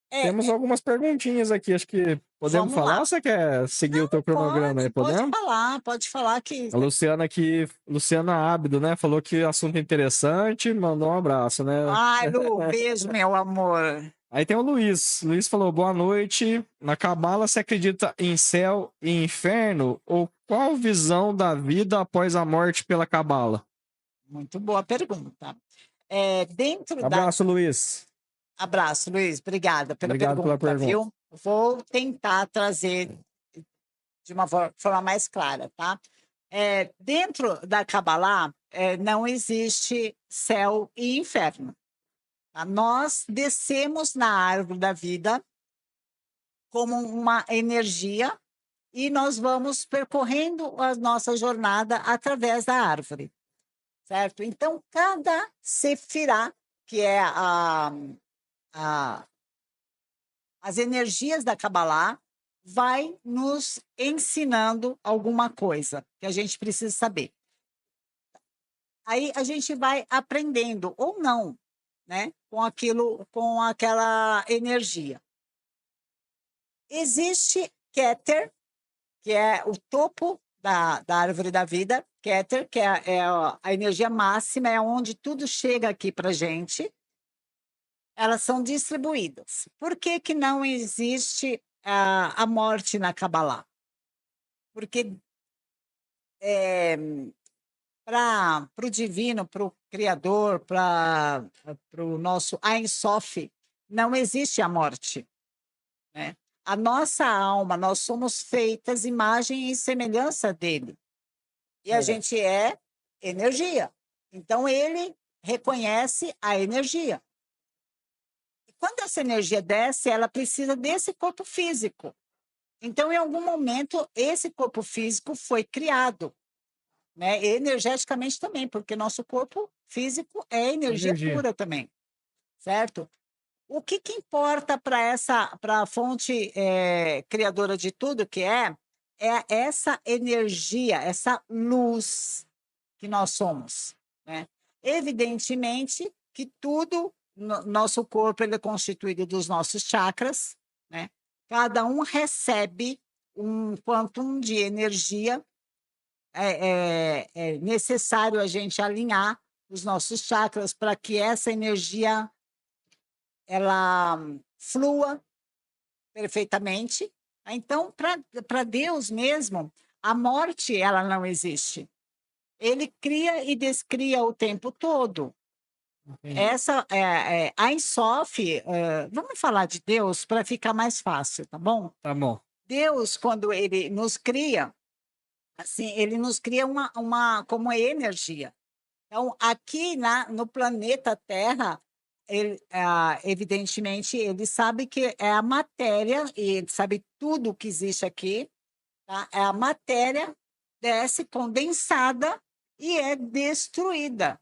Temos algumas perguntinhas aqui, acho que podemos vamos falar lá. ou você quer seguir o teu cronograma aí? Pode Podemos? pode falar que... A Luciana aqui, Luciana Ábido, né? Falou que assunto interessante, mandou um abraço, né? Ai, Lu, beijo, meu amor. Aí tem o Luiz. Luiz falou: boa noite. Na Cabala se acredita em céu e inferno? Ou qual visão da vida após a morte pela Cabala? Muito boa pergunta. Dentro da... Abraço, Luiz. Abraço, Luiz. Obrigada pela Obrigado pela pergunta, pergunta. viu? Vou tentar trazer de uma forma mais clara, tá? Dentro da Kabbalah, não existe céu e inferno. Tá? Nós descemos na árvore da vida como uma energia e nós vamos percorrendo a nossa jornada através da árvore, certo? Então, cada sefirá, que é as energias da Kabbalah, vai nos ensinando alguma coisa que a gente precisa saber. Aí a gente vai aprendendo ou não, né, com aquela energia. Existe Keter, que é o topo da árvore da vida, Keter, que é a energia máxima, é onde tudo chega aqui para gente. Elas são distribuídas. Por que que não existe a morte na Kabbalah? Porque para o divino, para o Criador, para o nosso Ein Sof, não existe a morte, né? A nossa alma, nós somos feitas imagem e semelhança dele. E a gente é energia. Então, ele reconhece a energia. E quando essa energia desce, ela precisa desse corpo físico. Então, em algum momento, esse corpo físico foi criado, né? Energeticamente também, porque nosso corpo físico é energia pura também, certo? O que que importa para a fonte criadora de tudo, que é essa energia, essa luz que nós somos, né? Evidentemente que tudo, nosso corpo ele é constituído dos nossos chakras, né? Cada um recebe um quantum de energia, é necessário a gente alinhar os nossos chakras para que essa energia ela flua perfeitamente. Então, para Deus mesmo, a morte ela não existe. Ele cria e descria o tempo todo. Essa a Ein Sof, vamos falar de Deus para ficar mais fácil, tá bom? Tá bom. Deus, quando ele nos cria, assim, ele nos cria como energia. Então, aqui no planeta Terra, evidentemente, ele sabe que é a matéria, e ele sabe tudo que existe aqui, tá? É a matéria desce condensada e é destruída,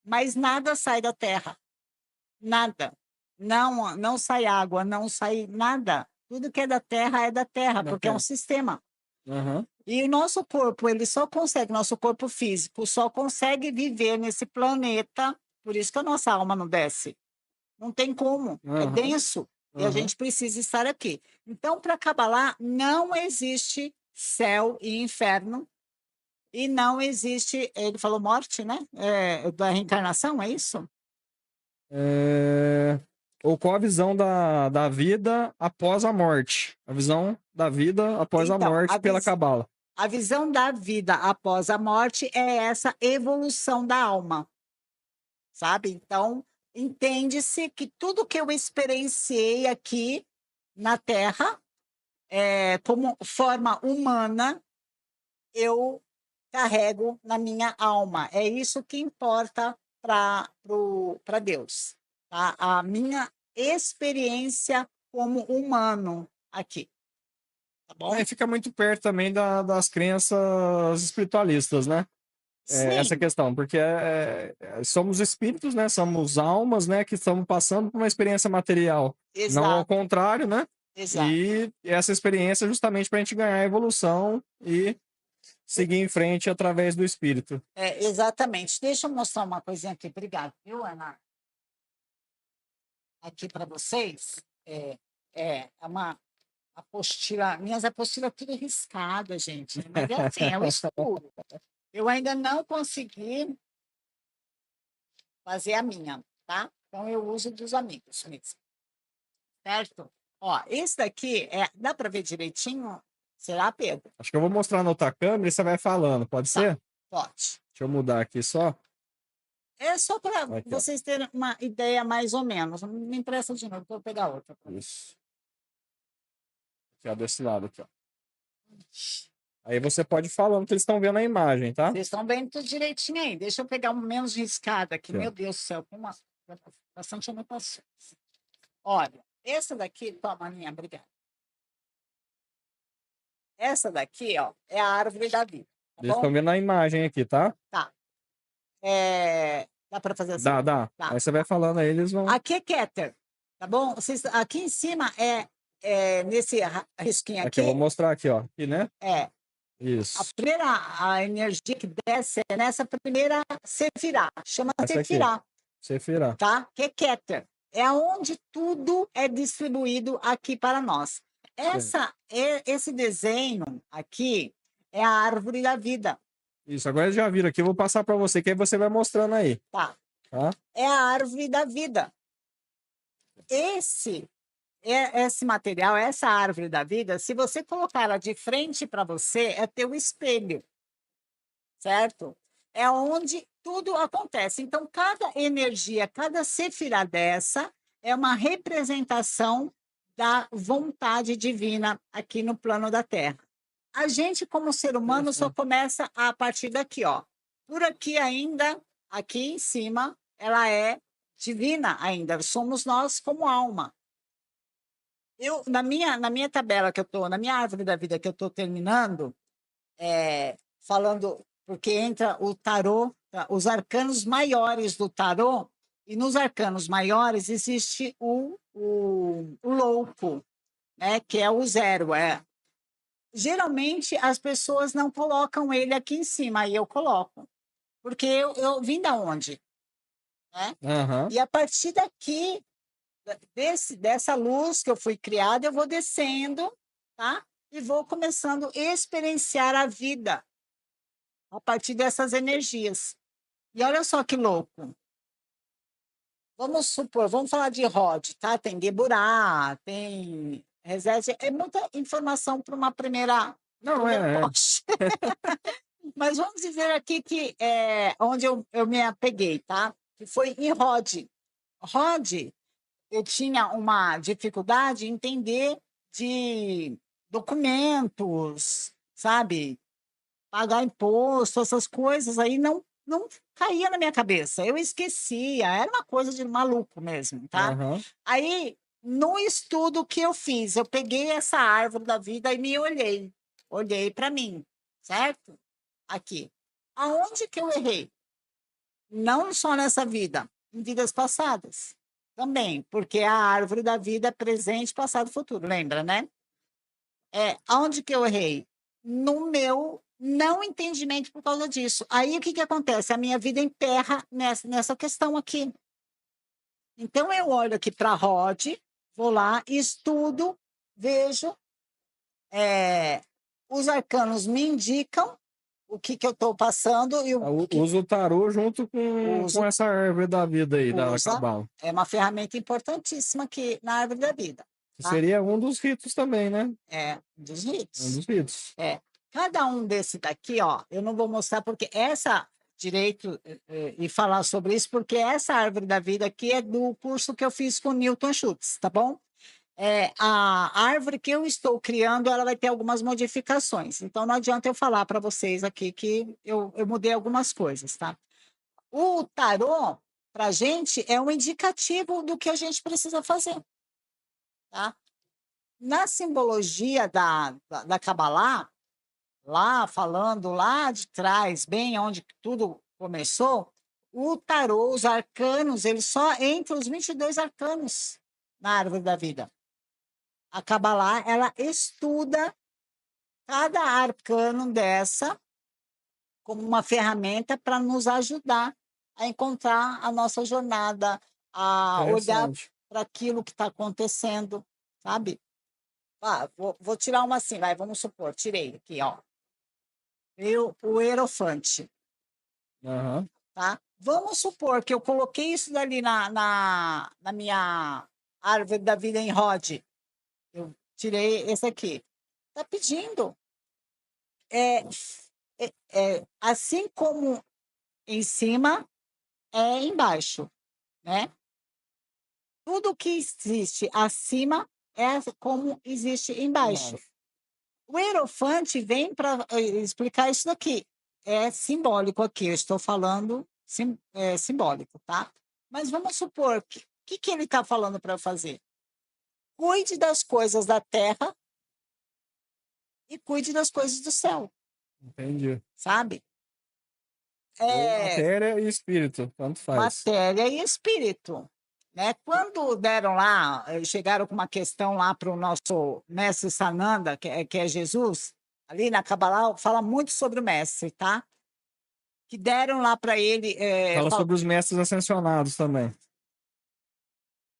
mas nada sai da Terra, nada. Não sai água, não sai nada. Tudo que é da Terra, porque é um sistema. Uhum. E o nosso corpo, nosso corpo físico só consegue viver nesse planeta, por isso que a nossa alma não desce. Não tem como, é denso, e a gente precisa estar aqui. Então, para Kabbalah, não existe céu e inferno, e não existe, ele falou morte, né? Da reencarnação, é isso? Ou qual a visão da vida após a morte? A visão da vida após a Então, morte pela Cabala. a visão da vida após a morte é essa evolução da alma, sabe? Então, entende-se que tudo que eu experienciei aqui na Terra, como forma humana, eu carrego na minha alma. É isso que importa para Deus, tá? A minha experiência como humano aqui. Tá bom? Fica muito perto também das crenças espiritualistas, né? Essa questão, porque somos espíritos, né? Somos almas, né? Que estamos passando por uma experiência material. Exato. Não ao contrário, né? Exato. E essa experiência é justamente para a gente ganhar a evolução e seguir em frente através do espírito. Exatamente. Deixa eu mostrar uma coisinha aqui. Obrigada, viu, Ana? Aqui para vocês. É uma apostila. Minhas apostilas tudo riscadas, gente. Mas é assim, é o escuro. Eu ainda não consegui fazer a minha, tá? Então, eu uso dos amigos mesmo. Certo? Ó, esse daqui, dá para ver direitinho? Será, Pedro? Acho que eu vou mostrar na outra câmera e você vai falando. Pode ser? Pode. Deixa eu mudar aqui só. É só para vocês terem uma ideia mais ou menos. Me empresta de novo, vou pegar outra. Isso. Aqui, ó, desse lado aqui, ó. Aí você pode ir falando que eles estão vendo a imagem, tá? Vocês estão vendo tudo direitinho aí. Deixa eu pegar um menos riscado aqui. Sim. Meu Deus do céu, tem bastante anotações. Olha, essa daqui, toma, Aninha, obrigada. Essa daqui, ó, é a árvore da vida. Tá Eles bom? estão vendo a imagem aqui, tá? Tá. Dá para fazer assim? Dá. Tá. Aí você vai falando aí, eles vão. Aqui é Keter, tá bom? Aqui em cima nesse risquinho Aqui, eu vou mostrar aqui, ó. Aqui, né? Isso. A energia que desce é nessa primeira Sefirá. Chama Sefirá. Sefirá. Tá? Que é Keter. É onde tudo é distribuído aqui para nós. Esse desenho aqui é a árvore da vida. Isso, agora eles já viram aqui, eu vou passar para você, que aí você vai mostrando aí. Tá. Tá? É a árvore da vida. Esse material, essa árvore da vida, se você colocar ela de frente para você, é teu espelho, certo? É onde tudo acontece. Então, cada energia, cada sefirá dessa é uma representação da vontade divina aqui no plano da Terra. A gente, como ser humano, só começa a partir daqui, ó. Por aqui ainda, aqui em cima, ela é divina ainda. Somos nós como alma. Na minha tabela que eu estou, na minha árvore da vida que eu estou terminando, falando, porque entra o tarô, tá? Os arcanos maiores do tarô, e nos arcanos maiores existe o louco, né? Que é o zero. Geralmente as pessoas não colocam ele aqui em cima, aí eu coloco. Porque eu vim da onde? Né? Uhum. E a partir daqui, dessa luz que eu fui criada, eu vou descendo, tá? E vou começando a experienciar a vida a partir dessas energias. E olha só que louco. Vamos supor, vamos falar de Rod, tá? Tem Geburá, tem Reset, é muita informação para uma primeira. Não, post. Mas vamos dizer aqui que é onde eu me apeguei, tá? Que foi em Rod. Rod, eu tinha uma dificuldade em entender de documentos, sabe? Pagar imposto, essas coisas aí não caía na minha cabeça. Eu esquecia, era uma coisa de maluco mesmo, tá? Uhum. Aí, no estudo que eu fiz, eu peguei essa árvore da vida e me olhei para mim, certo? Aqui. Aonde que eu errei? Não só nessa vida, em vidas passadas também, porque a árvore da vida é presente, passado e futuro, lembra, né? Aonde que eu errei? No meu não entendimento por causa disso. Aí o que, que acontece? A minha vida emperra nessa questão aqui. Então eu olho aqui para a Rod, vou lá, estudo, vejo, os arcanos me indicam o que, que eu estou passando e o que Usa o tarô junto com essa árvore da vida aí, da usa. Cabala. É uma ferramenta importantíssima aqui na árvore da vida. Tá? Seria um dos ritos também, né? Dos ritos. Um dos ritos. Cada um desse daqui, ó, eu não vou mostrar porque essa direito e falar sobre isso, porque essa árvore da vida aqui é do curso que eu fiz com o Newton Schultz, tá bom? A árvore que eu estou criando, ela vai ter algumas modificações. Então, não adianta eu falar para vocês aqui que eu mudei algumas coisas, tá? O tarô, para a gente, é um indicativo do que a gente precisa fazer, tá? Na simbologia da Kabbalah, lá falando lá de trás, bem onde tudo começou, o tarô, os arcanos, eles só entram os 22 arcanos na árvore da vida. A Kabbalah, ela estuda cada arcano dessa como uma ferramenta para nos ajudar a encontrar a nossa jornada, a olhar para aquilo que está acontecendo, sabe? Vou tirar uma assim, vamos supor, tirei aqui, ó. O Hierofante. Uhum. Tá? Vamos supor que eu coloquei isso dali na minha árvore da vida em Rod. Eu tirei esse aqui. Está pedindo. Assim como em cima, é embaixo. Né? Tudo que existe acima é como existe embaixo. O Hierofante vem para explicar isso daqui. É simbólico aqui, eu estou falando simbólico, tá? Mas vamos supor que ele está falando para eu fazer? Cuide das coisas da terra e cuide das coisas do céu. Entendi. Sabe? Matéria e espírito, tanto faz. Matéria e espírito. Né? Quando deram lá, chegaram com uma questão lá para o nosso mestre Sananda, que é Jesus, ali na Kabbalah, fala muito sobre o mestre, tá? Que deram lá para ele. Fala sobre os mestres ascensionados também.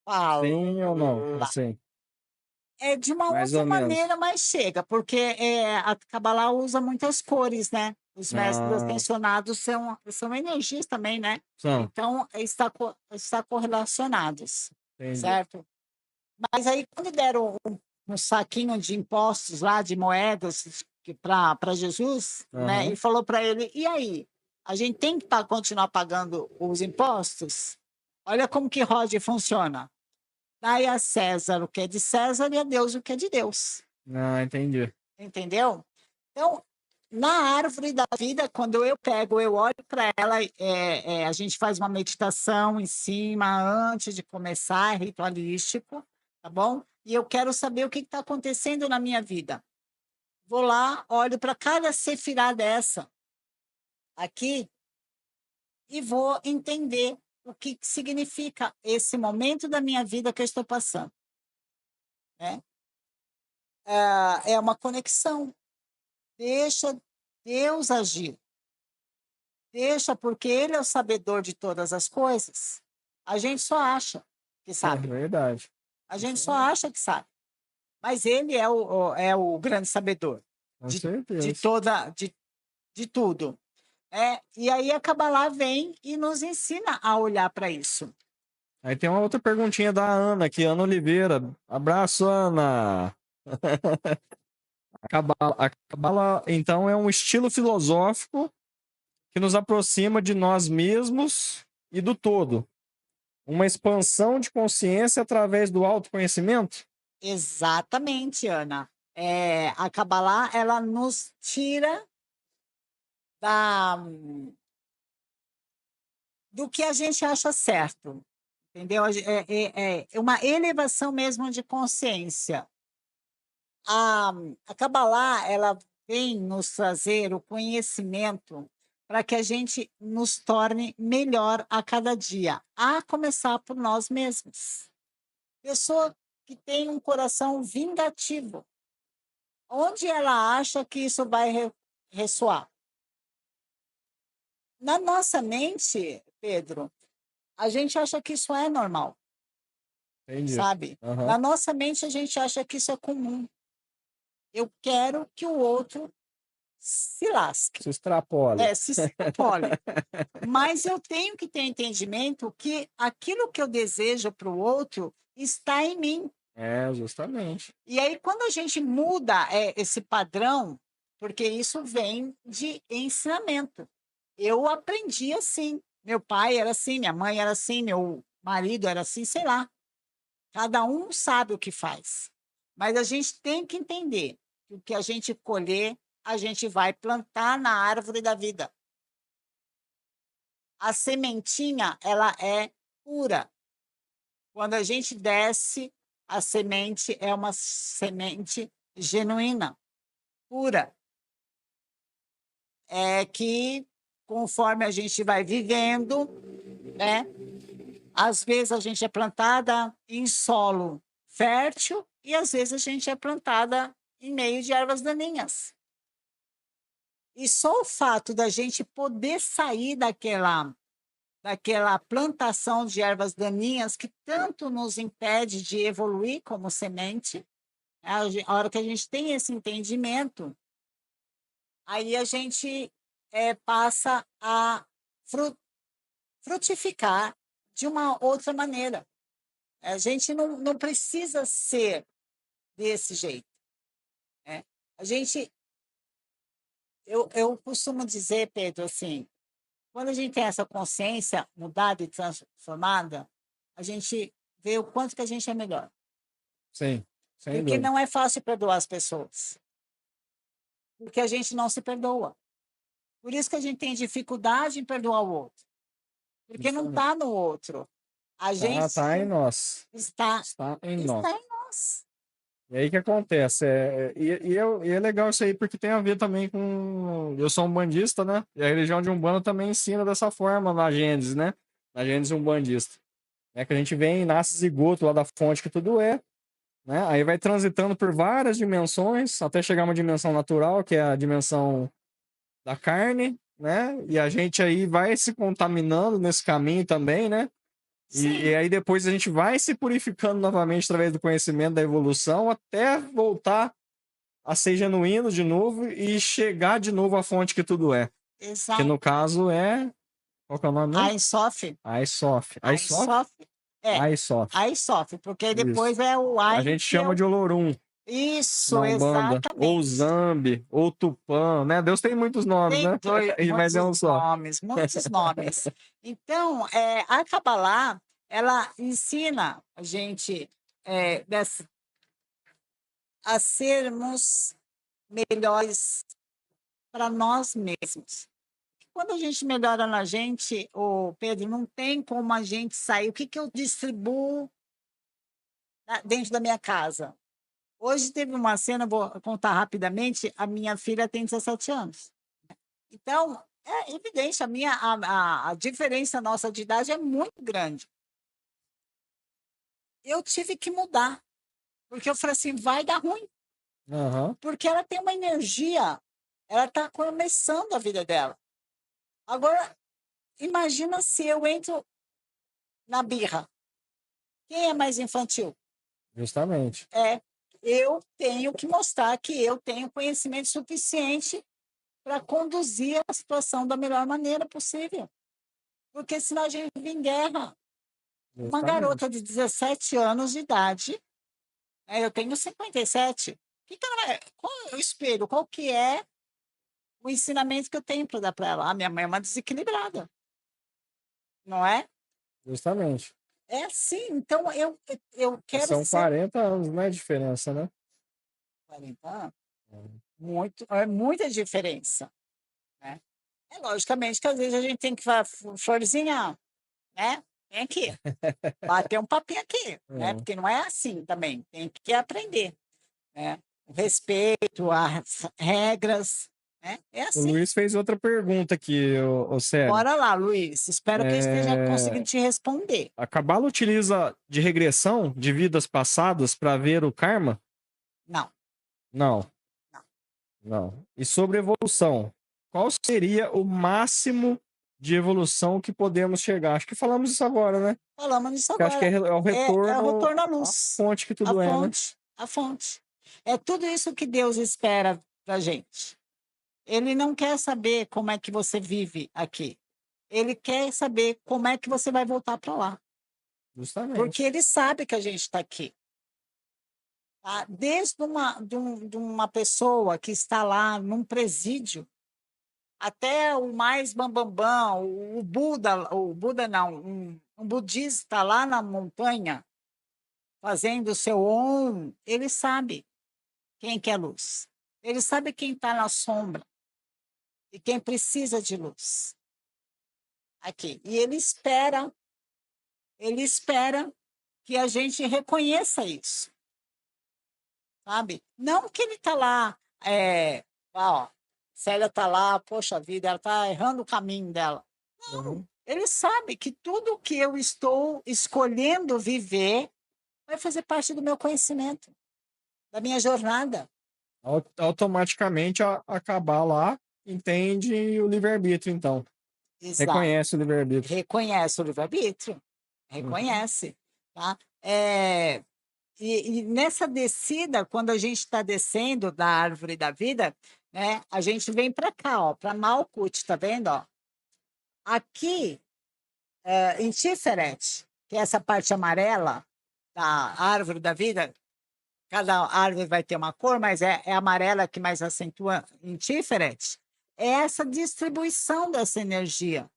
Fala. Sim ou não? Sim. É de uma Mais outra ou menos. maneira, mas chega, porque a Kabbalah usa muitas cores, né? Os mestres Ah, ascensionados são energias também, né? são, Então, está correlacionados, entendi. certo? Mas aí, quando deram um saquinho de impostos lá, de moedas para Jesus, né? Aham. E falou para ele: e aí? A gente tem que continuar pagando os impostos? Olha como que Rod funciona. Dai a César o que é de César e a Deus o que é de Deus. Ah, entendi. Entendeu? Então, na árvore da vida, quando eu pego, eu olho para ela, a gente faz uma meditação em cima antes de começar, é ritualístico, tá bom? E eu quero saber o que está acontecendo na minha vida. Vou lá, olho para cada sefirá dessa aqui e vou entender o que significa esse momento da minha vida que eu estou passando, né? É uma conexão. Deixa Deus agir. Deixa, porque Ele é o sabedor de todas as coisas. A gente só acha que É sabe. verdade. A gente só acha que sabe. Mas Ele é o grande sabedor Com de, de certeza. toda, de tudo. E aí a Kabbalah vem e nos ensina a olhar para isso. Aí tem uma outra perguntinha da Ana aqui, Ana Oliveira. Abraço, Ana. A Cabala, então, é um estilo filosófico que nos aproxima de nós mesmos e do todo. Uma expansão de consciência através do autoconhecimento? Exatamente, Ana. A Kabbalah, ela nos tira do que a gente acha certo, entendeu? É uma elevação mesmo de consciência. A Kabbalah, ela vem nos trazer o conhecimento para que a gente nos torne melhor a cada dia, a começar por nós mesmos. Pessoa que tem um coração vingativo, onde ela acha que isso vai ressoar? Na nossa mente, Pedro, a gente acha que isso é normal, Entendi. sabe? Aham. Na nossa mente, a gente acha que isso é comum. Eu quero que o outro se lasque, Se extrapola. se extrapole. Mas eu tenho que ter entendimento que aquilo que eu desejo para o outro está em mim. É, justamente. E aí, quando a gente muda esse padrão, porque isso vem de ensinamento. Eu aprendi assim. Meu pai era assim, minha mãe era assim, meu marido era assim, sei lá. Cada um sabe o que faz. Mas a gente tem que entender que o que a gente colher, a gente vai plantar na árvore da vida. A sementinha, ela é pura. Quando a gente desce, a semente é uma semente genuína, pura. É que, conforme a gente vai vivendo, né? Às vezes a gente é plantada em solo fértil e às vezes a gente é plantada em meio de ervas daninhas. E só o fato da gente poder sair daquela plantação de ervas daninhas que tanto nos impede de evoluir como semente, a hora que a gente tem esse entendimento, aí a gente passa a frutificar de uma outra maneira. A gente não precisa ser desse jeito. Né? Eu costumo dizer, Pedro, assim, quando a gente tem essa consciência mudada e transformada, a gente vê o quanto que a gente é melhor. Sim, sem Porque dúvida. não é fácil perdoar as pessoas. Porque a gente não se perdoa. Por isso que a gente tem dificuldade em perdoar o outro. Porque não Justamente. está no outro. A gente Tá em nós. está, Está em nós. está em nós. E aí o que acontece? E é legal isso aí, porque tem a ver também com. Eu sou um bandista, né? E a religião de Umbanda também ensina dessa forma na Gênesis, né? Na Gênesis umbandista. É que a gente vem, nasce zigoto lá da fonte que tudo é, né? Aí vai transitando por várias dimensões, até chegar a uma dimensão natural, que é a dimensão da carne, né? E a gente aí vai se contaminando nesse caminho também, né? E aí depois a gente vai se purificando novamente através do conhecimento da evolução até voltar a ser genuíno de novo e chegar de novo à fonte que tudo é. Que Exato. no caso é... Qual que é o nome mesmo? Aí sofre. Aí sofre. Aí sofre. Aí sofre. Aí sofre, porque depois Isso. é o A ai gente que chama de Olorum Isso, na Umbanda. Ou exatamente. Zambi, ou Tupã, né? Deus tem muitos nomes, Tem né? Mas é um muitos só. nomes, muitos nomes. Então, a Kabbalah, ela ensina a gente a sermos melhores para nós mesmos. Quando a gente melhora na gente, Pedro, não tem como a gente sair. O que eu distribuo dentro da minha casa? Hoje teve uma cena, vou contar rapidamente, a minha filha tem 17 anos. Então, é evidente, a diferença nossa de idade é muito grande. Eu tive que mudar, porque eu falei assim, vai dar ruim. Porque ela tem uma energia, ela está começando a vida dela. Agora, imagina se eu entro na birra. Quem é mais infantil? Justamente. Eu tenho que mostrar que eu tenho conhecimento suficiente para conduzir a situação da melhor maneira possível. Porque senão a gente vive em guerra. Justamente. Uma garota de 17 anos de idade, eu tenho 57. Qual é o espelho? Qual que é o ensinamento que eu tenho para dar para ela? A minha mãe é uma desequilibrada. Não é? Justamente. É assim. Então, eu quero São ser... 40 anos, não é diferença, né? 40 anos? É muita diferença. Né? Logicamente que às vezes a gente tem que florzinha, né? Tem que bater um papinho aqui, né? Porque não é assim também. Tem que aprender, né? O respeito, as regras, né? É O assim. Luiz fez outra pergunta aqui, Célio. Bora lá, Luiz. Espero que eu esteja conseguindo te responder. A Cabala utiliza de regressão de vidas passadas para ver o karma? Não. Não. Não. E sobre evolução, qual seria o máximo de evolução que podemos chegar? Acho que falamos isso agora, né? Falamos nisso Que agora. acho que é o retorno à luz. à fonte que tudo é, né? A fonte. É tudo isso que Deus espera da gente. Ele não quer saber como é que você vive aqui. Ele quer saber como é que você vai voltar para lá. Justamente. Porque ele sabe que a gente está aqui. Tá? Desde de uma pessoa que está lá num presídio, até o mais bambambam, o Buda não, um budista lá na montanha, fazendo o seu Om, ele sabe quem quer luz. Ele sabe quem está na sombra e quem precisa de luz. Aqui. E ele espera que a gente reconheça isso. Sabe? Não que ele está lá, Célia está lá, poxa vida, ela está errando o caminho dela. Não, ele sabe que tudo que eu estou escolhendo viver vai fazer parte do meu conhecimento, da minha jornada. Automaticamente acabar lá, entende o livre-arbítrio, então. Exato. Reconhece o livre-arbítrio. Reconhece o livre-arbítrio. Reconhece. Tá? E nessa descida, quando a gente está descendo da árvore da vida, né, a gente vem para cá, para Malkut, tá vendo? Ó? Aqui, em Tiferet, que é essa parte amarela da árvore da vida, cada árvore vai ter uma cor, mas é a amarela que mais acentua em Tiferet, é essa distribuição dessa energia,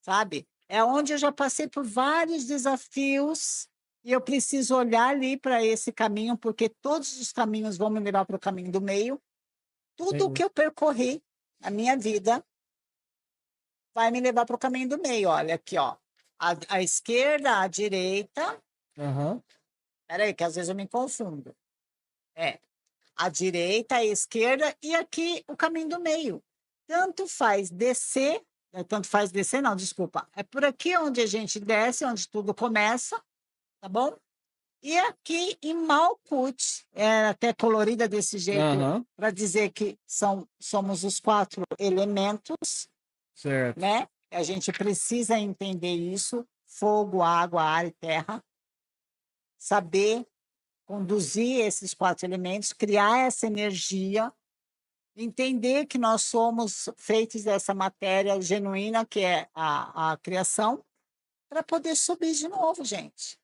sabe? É onde eu já passei por vários desafios e eu preciso olhar ali para esse caminho, porque todos os caminhos vão me levar para o caminho do meio. Tudo o que eu percorri na minha vida vai me levar para o caminho do meio. Olha aqui, ó. A esquerda, a direita. Espera aí, que às vezes eu me confundo. A direita, a esquerda e aqui o caminho do meio. Tanto faz descer, não, desculpa. É por aqui onde a gente desce, onde tudo começa, tá bom? E aqui em Malkut, é até colorida desse jeito, para dizer que somos os 4 elementos, certo. né? A gente precisa entender isso, fogo, água, ar e terra, saber conduzir esses 4 elementos, criar essa energia, entender que nós somos feitos dessa matéria genuína, que é a criação, para poder subir de novo, gente,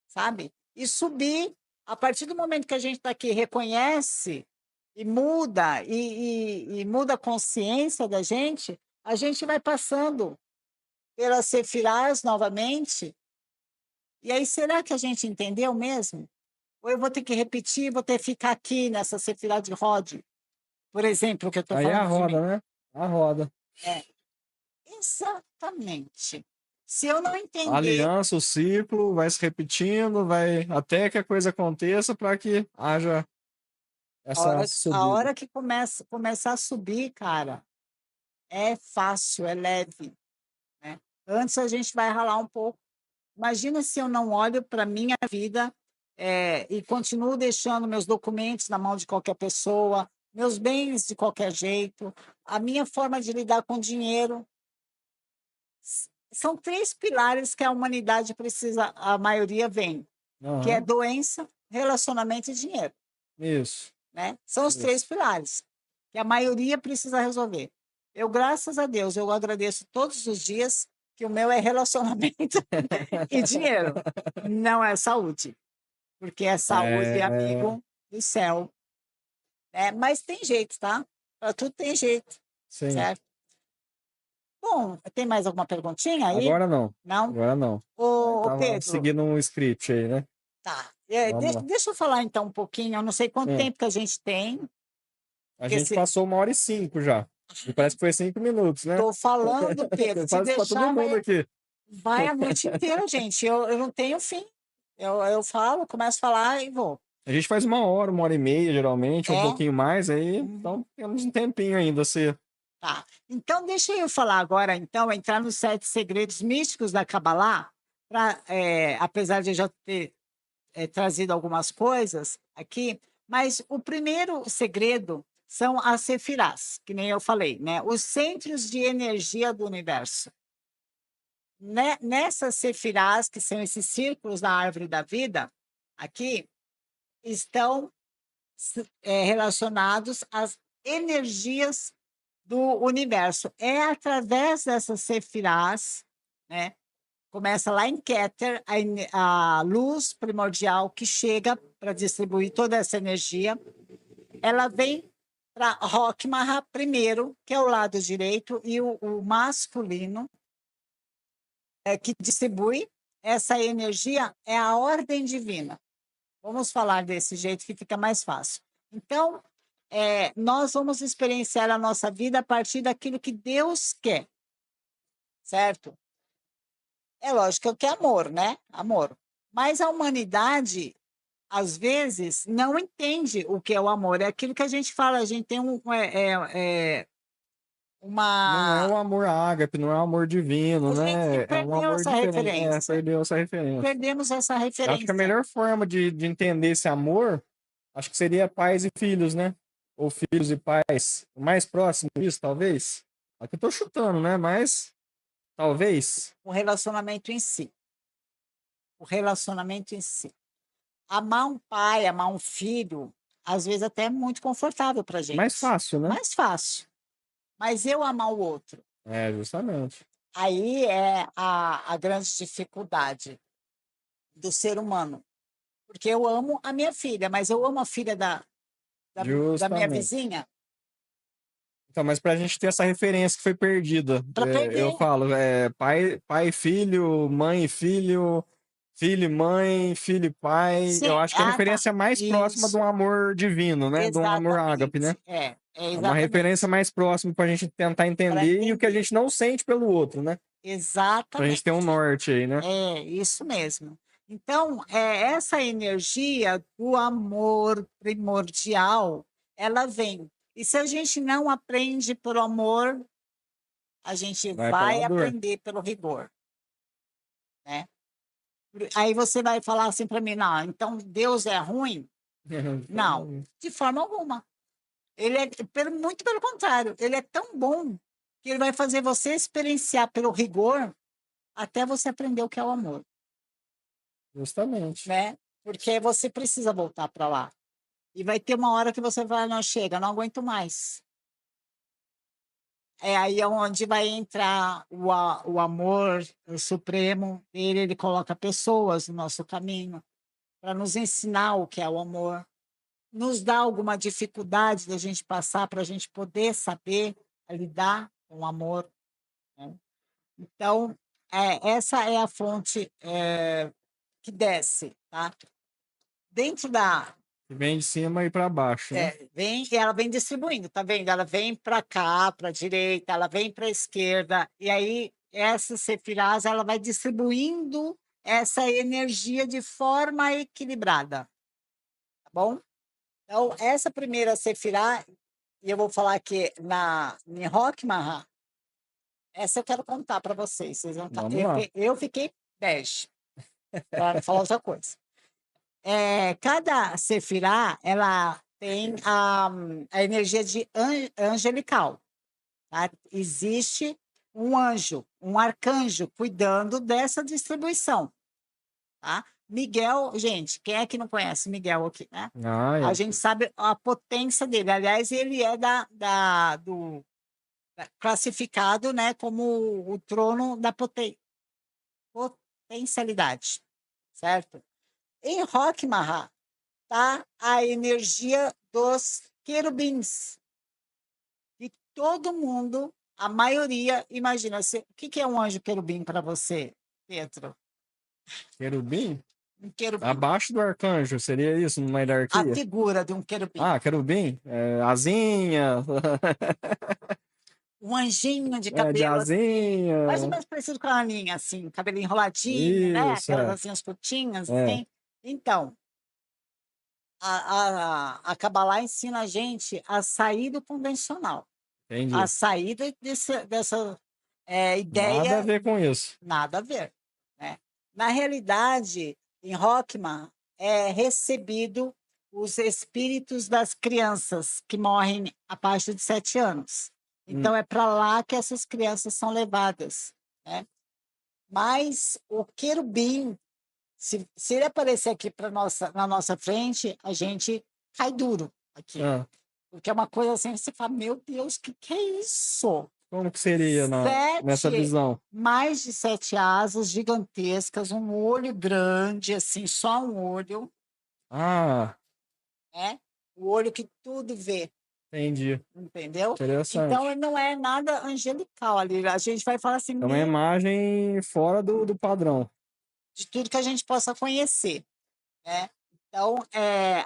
sabe? E subir, a partir do momento que a gente está aqui, reconhece e muda, e muda a consciência da gente, a gente vai passando pelas sefirás novamente, e aí será que a gente entendeu mesmo? Ou eu vou ter que repetir, vou ter que ficar aqui nessa sefirá de Rod, por exemplo, que eu estou Aí é a falando de mim. roda, né? A roda. É, exatamente. Se eu não A entender aliança, o ciclo vai se repetindo, vai até que a coisa aconteça para que haja essa a subida. hora que começar a subir, cara, é fácil, é leve, né? Antes a gente vai ralar um pouco. Imagina se eu não olho para minha vida e continuo deixando meus documentos na mão de qualquer pessoa, meus bens de qualquer jeito, a minha forma de lidar com dinheiro. São 3 pilares que a humanidade precisa, a maioria vem, que é Aham, doença, relacionamento e dinheiro, isso, né? São os 3 isso. pilares que a maioria precisa resolver. Eu, graças a Deus, eu agradeço todos os dias que o meu é relacionamento e dinheiro, não é saúde, porque é saúde, É, amigo do céu, né? Mas tem jeito, tá? Para tudo tem jeito, sim. certo? Bom, tem mais alguma perguntinha aí? Agora não. Não? Agora não. Aí Ô, tava Pedro, seguindo um script aí, né? tá. Vamos lá. Deixa eu falar então um pouquinho, eu não sei quanto Hum, tempo que a gente tem, a porque gente se passou 1h05 já. E parece que foi 5 minutos, né? estou falando, Pedro, se Faz para todo deixar, mundo aqui. vai a noite inteira, gente. Eu não tenho fim. Eu falo, começo a falar e vou. A gente faz 1 hora, 1h30, geralmente, um É? pouquinho mais aí. Uhum. Então temos um tempinho ainda. Se... Tá. Então, deixa eu falar agora, então, entrar nos 7 segredos místicos da Kabbalah, apesar de eu já ter trazido algumas coisas aqui, mas o primeiro segredo são as sefirás, que nem eu falei, né? Os centros de energia do universo. Nessas sefirás, que são esses círculos da árvore da vida, aqui, estão relacionados às energias do universo. É através dessas sefirás, né? Começa lá em Keter, a luz primordial que chega para distribuir toda essa energia, ela vem para Rokmara primeiro, que é o lado direito, e o masculino, que distribui essa energia, é a ordem divina. Vamos falar desse jeito que fica mais fácil. Então, nós vamos experienciar a nossa vida a partir daquilo que Deus quer, certo? É lógico que é amor, né? Amor. Mas a humanidade, às vezes, não entende o que é o amor. É aquilo que a gente fala, a gente tem Não é uma. o amor ágape, não é o amor divino, A gente né? É um perdeu amor essa diferente. É, referência. perdeu essa referência. Perdemos essa Eu acho que a referência. melhor forma de entender esse amor, acho que seria pais e filhos, né? Ou filhos e pais. O mais próximo disso, talvez. Aqui eu tô chutando, né? Mas talvez. O relacionamento em si. O relacionamento em si. Amar um pai, amar um filho, às vezes até é muito confortável para a Mais gente. fácil, né? Mais fácil. Mas eu amar o outro, É, justamente. aí é a grande dificuldade do ser humano. Porque eu amo a minha filha, mas eu amo a filha da minha Justamente. vizinha Então, mas pra gente ter essa referência que foi perdida, para eu perder. falo, pai e filho, mãe e filho, filho e mãe, filho e pai. Sim, Eu acho que a tá. referência mais próxima de Isso, um amor divino, né? De um amor ágape, né? exatamente. É É uma referência exatamente. mais próxima para a gente tentar Para entender e o que a entender. gente não sente pelo outro, né? Pra gente ter um Exatamente. norte aí, né? É isso mesmo. Então, essa energia do amor primordial, ela vem. E se a gente não aprende pelo amor, a gente Vai pela vai dor. aprender pelo rigor, né? Aí você vai falar assim para mim, não, então Deus é ruim? Não, de forma alguma. Ele é, muito pelo contrário, ele é tão bom que ele vai fazer você experienciar pelo rigor até você aprender o que é o amor, Justamente. né? Porque você precisa voltar para lá. E vai ter uma hora que você vai, não chega, não aguento mais. É aí onde vai entrar o amor supremo dele, ele coloca pessoas no nosso caminho para nos ensinar o que é o amor, nos dá alguma dificuldade da gente passar para a gente poder saber lidar com o amor, né? Então, essa é a fonte que desce, tá? Dentro da, E vem de cima e para baixo, né? vem e ela vem distribuindo, tá vendo? Ela vem para cá, para a direita, ela vem para a esquerda, e aí essa sefirás, ela vai distribuindo essa energia de forma equilibrada, tá bom? Então, essa primeira sefirá, e eu vou falar aqui em Rock Mahá, essa eu quero contar para vocês. Vamos lá. Eu fiquei bege, para falar outra coisa. Cada sefirá, ela tem a energia de angelical. Tá? Existe um anjo, um arcanjo, cuidando dessa distribuição. Tá? Miguel, gente, quem é que não conhece Miguel aqui, né? A gente sabe a potência dele. Aliás, ele é classificado, né, como o trono da potencialidade, certo? Em Rock Mahá está a energia dos querubins. E todo mundo, a maioria, imagina, o que é um anjo querubim para você, Pedro? Querubim? Um querubim. Abaixo do arcanjo, seria isso, numa A hierarquia? figura de um querubim. Ah, querubim? Asinha. Um anjinho de De cabelo assim, asinha. mais ou menos parecido com a Aninha, assim, cabelo enroladinho, né? Isso, Aquelas asinhas curtinhas, É. assim. Então, a Kabbalah ensina a gente a sair do convencional, Entendi. a saída dessa ideia. Nada a ver com isso. Nada a ver, né? Na realidade, em Rockman, é recebido os espíritos das crianças que morrem a partir de 7 anos. Então, é para lá que essas crianças são levadas, né? Mas o querubim, se ele aparecer aqui na nossa frente, a gente cai duro aqui. Porque é uma coisa assim, você fala, meu Deus, o que é isso? Como que seria nessa visão? Mais de 7 asas gigantescas, um olho grande, assim, só um olho. Né? O olho que tudo vê. Entendi. Entendeu? Interessante. Então, não é nada angelical ali. A gente vai falar assim... É uma imagem fora do padrão. De tudo que a gente possa conhecer, né? Então,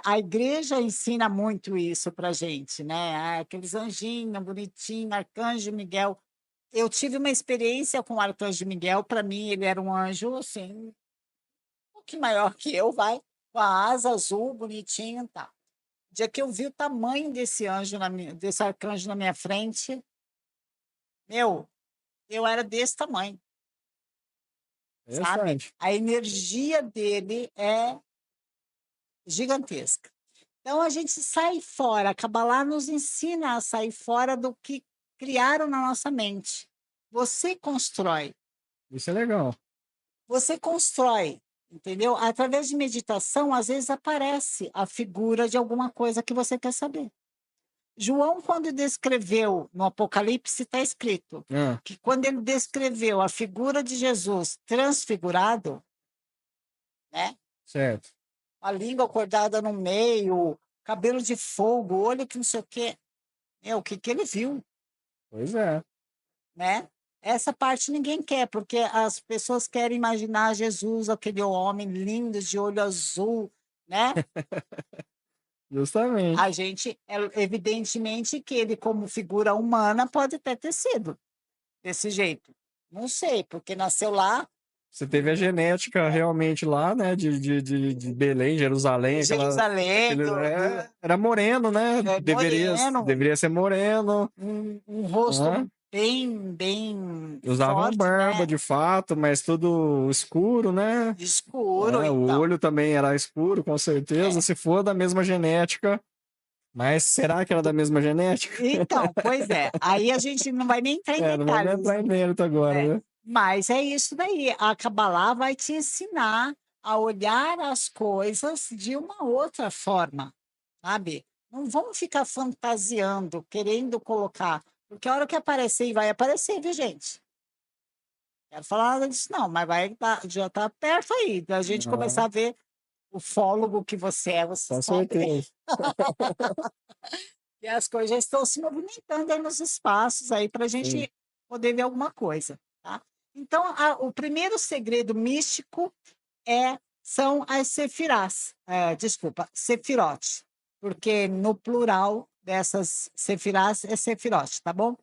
a igreja ensina muito isso para a gente, né? Aqueles anjinhos bonitinhos, Arcanjo Miguel. Eu tive uma experiência com o Arcanjo Miguel, para mim ele era um anjo, assim, um pouquinho maior que eu, com a asa azul, bonitinho e tal. O dia que eu vi o tamanho desse desse arcanjo na minha frente, eu era desse tamanho. Sabe? A energia dele é gigantesca. Então, a gente sai fora, a Kabbalah nos ensina a sair fora do que criaram na nossa mente. Você constrói. Isso é legal. Você constrói, entendeu? Através de meditação, às vezes aparece a figura de alguma coisa que você quer saber. João, quando descreveu no Apocalipse, está escrito que quando ele descreveu a figura de Jesus transfigurado, né? Certo. A língua acordada no meio, cabelo de fogo, olho que não sei o quê. O que ele viu? Pois é. Né? Essa parte ninguém quer, porque as pessoas querem imaginar Jesus, aquele homem lindo de olho azul, né? Justamente. A gente, evidentemente, que ele, como figura humana, pode até ter sido desse jeito. Não sei, porque nasceu lá. Você teve a genética realmente lá, né? De Belém, Jerusalém. Jerusalém. Era moreno, né? Deveria ser moreno. Um rosto bem Usavam forte, barba, né? de fato, mas tudo escuro, né? Escuro, O então. olho também era escuro, com certeza, se for da mesma genética. Mas será que era da mesma genética? Então, pois é. Aí a gente não vai nem entrar em detalhes. Não vai nem entrar em mérito agora, né? Mas é isso daí, a Kabbalah vai te ensinar a olhar as coisas de uma outra forma, sabe. Não vamos ficar fantasiando, querendo colocar, porque a hora que aparecer e vai aparecer, viu gente. Quero falar nada disso não, mas vai tá já tá perto aí, da gente começar Aham, a ver o fólogo que você é, você com sabe. certeza. E as coisas já estão se movimentando aí nos espaços aí para a Sim. gente poder ver alguma coisa, tá. Então o primeiro segredo místico são as sefirás, desculpa, sefirote, porque no plural dessas sefirás é sefirote, tá bom?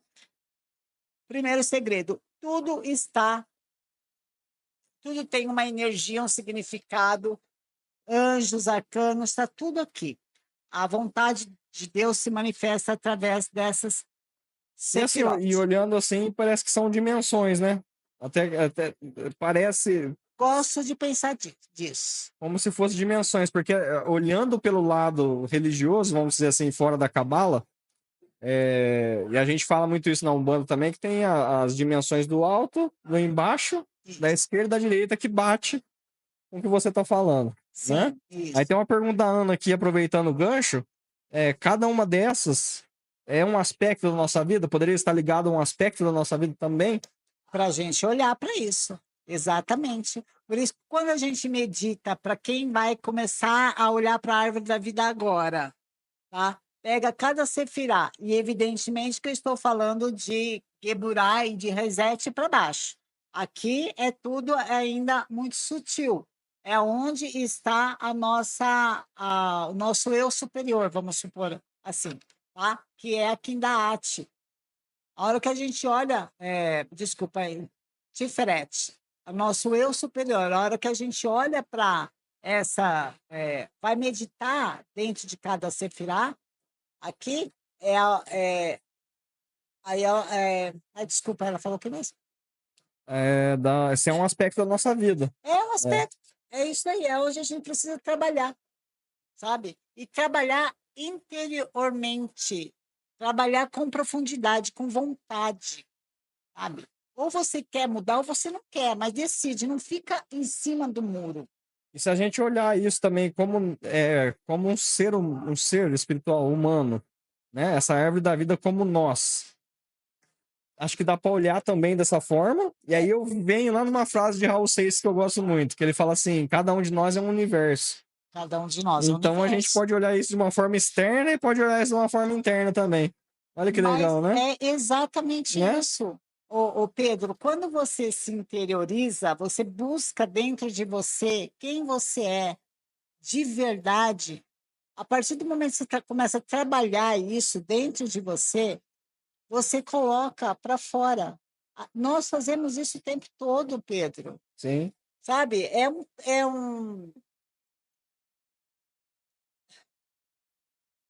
Primeiro segredo, tudo tem uma energia, um significado, anjos, arcanos, está tudo aqui. A vontade de Deus se manifesta através dessas E assim, e sefirotes. olhando assim, parece que são dimensões, né? Até parece Gosto de pensar disso. como se fosse dimensões, porque olhando pelo lado religioso, vamos dizer assim, fora da cabala, e a gente fala muito isso na Umbanda também, que tem as dimensões do alto, do embaixo, da Isso. esquerda, da direita, que bate com o que você está falando, né? Sim, Aí isso. tem uma pergunta da Ana aqui, aproveitando o gancho. Cada uma dessas é um aspecto da nossa vida? Poderia estar ligado a um aspecto da nossa vida também? Para a gente olhar para isso. Exatamente. Por isso, quando a gente medita, para quem vai começar a olhar para a árvore da vida agora, tá? Pega cada sefirá, e evidentemente que eu estou falando de Geburá e de reset para baixo. Aqui é tudo ainda muito sutil. É onde está o nosso eu superior, vamos supor assim, tá? Que é a Kindaat. A hora que a gente olha, desculpa aí, Tiferet, o nosso eu superior, a hora que a gente olha para vai meditar dentro de cada sefirá, aqui aí desculpa, ela falou o que mesmo? Esse é um aspecto da nossa vida. É um É, aspecto, é isso aí, é onde a gente precisa trabalhar, sabe? E trabalhar interiormente, trabalhar com profundidade, com vontade, sabe? Ou você quer mudar ou você não quer, mas decide, não fica em cima do muro. E se a gente olhar isso também como um ser espiritual humano, né? Essa árvore da vida como nós. Acho que dá para olhar também dessa forma. E aí É, eu venho lá numa frase de Raul Seixas que eu gosto muito, que ele fala assim: cada um de nós é um universo. cada um de nós é um Então a gente universo. pode olhar isso de uma forma externa e pode olhar isso de uma forma interna também. Olha que Mas legal, né? é exatamente Né? isso. Ô Pedro, quando você se interioriza, você busca dentro de você quem você é de verdade. A partir do momento que você começa a trabalhar isso dentro de você, você coloca para fora. Nós fazemos isso o tempo todo, Pedro. Sim, Sabe?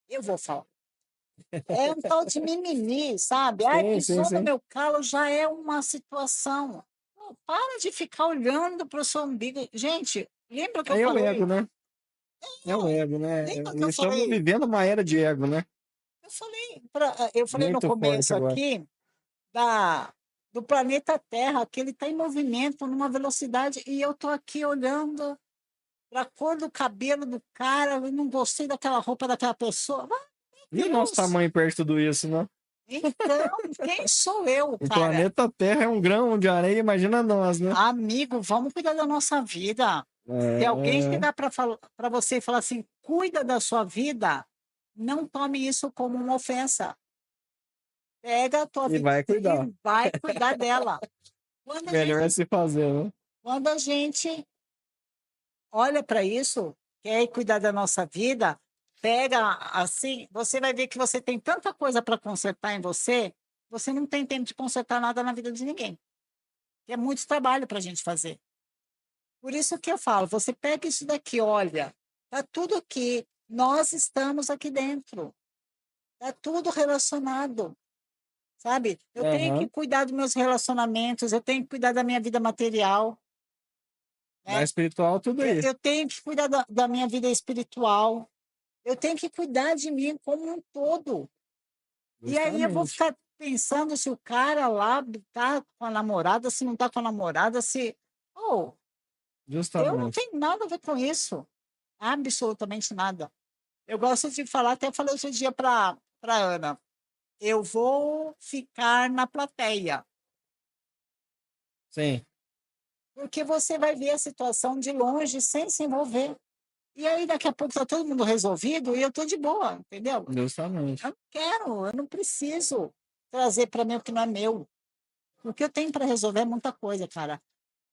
Eu vou falar. É um tal de mimimi, sabe? Ai, sim, sim, pisou no sim. meu calo, já é uma situação. Não, para de ficar olhando para o seu umbigo. Gente, lembra que eu É o ego, falei? né? É o É, ego, né? lembra que eu Estamos falei? vivendo uma era de ego, né? Eu falei no Muito forte começo agora. aqui da, do planeta Terra, que ele está em movimento numa velocidade, e eu estou aqui olhando para a cor do cabelo do cara, eu não gostei daquela roupa daquela pessoa. Ah, E meu o nosso Deus! tamanho perto de tudo isso, né? Então, quem sou eu, O cara? planeta Terra é um grão de areia, imagina nós, né? Amigo, vamos cuidar da nossa vida. Se alguém É, chegar para você e falar assim, cuida da sua vida, não tome isso como uma ofensa. Pega a tua e vida vai e cuidar. vai cuidar dela. Quando a Melhor é gente, se fazer, né? quando a gente olha para isso, quer cuidar da nossa vida, pega assim, você vai ver que você tem tanta coisa para consertar em você, você não tem tempo de consertar nada na vida de ninguém. É muito trabalho para a gente fazer. Por isso que eu falo, você pega isso daqui, olha, tá tudo aqui, nós estamos aqui dentro, tá tudo relacionado, sabe? Eu tenho que Aham. cuidar dos meus relacionamentos, eu tenho que cuidar da minha vida material, Na né? espiritual, tudo Eu, aí. eu tenho que cuidar da minha vida espiritual, eu tenho que cuidar de mim como um todo. E aí eu vou Justamente. ficar pensando se o cara lá tá com a namorada, se não tá com a namorada, se. Oh, eu não Justamente. tenho nada a ver com isso. Absolutamente nada. Eu gosto de falar, até falei outro dia para Ana, eu vou ficar na plateia, Sim, porque você vai ver a situação de longe sem se envolver. E aí, daqui a pouco, está todo mundo resolvido e eu estou de boa, entendeu? justamente. Eu não quero, eu não preciso trazer para mim o que não é meu. O que eu tenho para resolver é muita coisa, cara.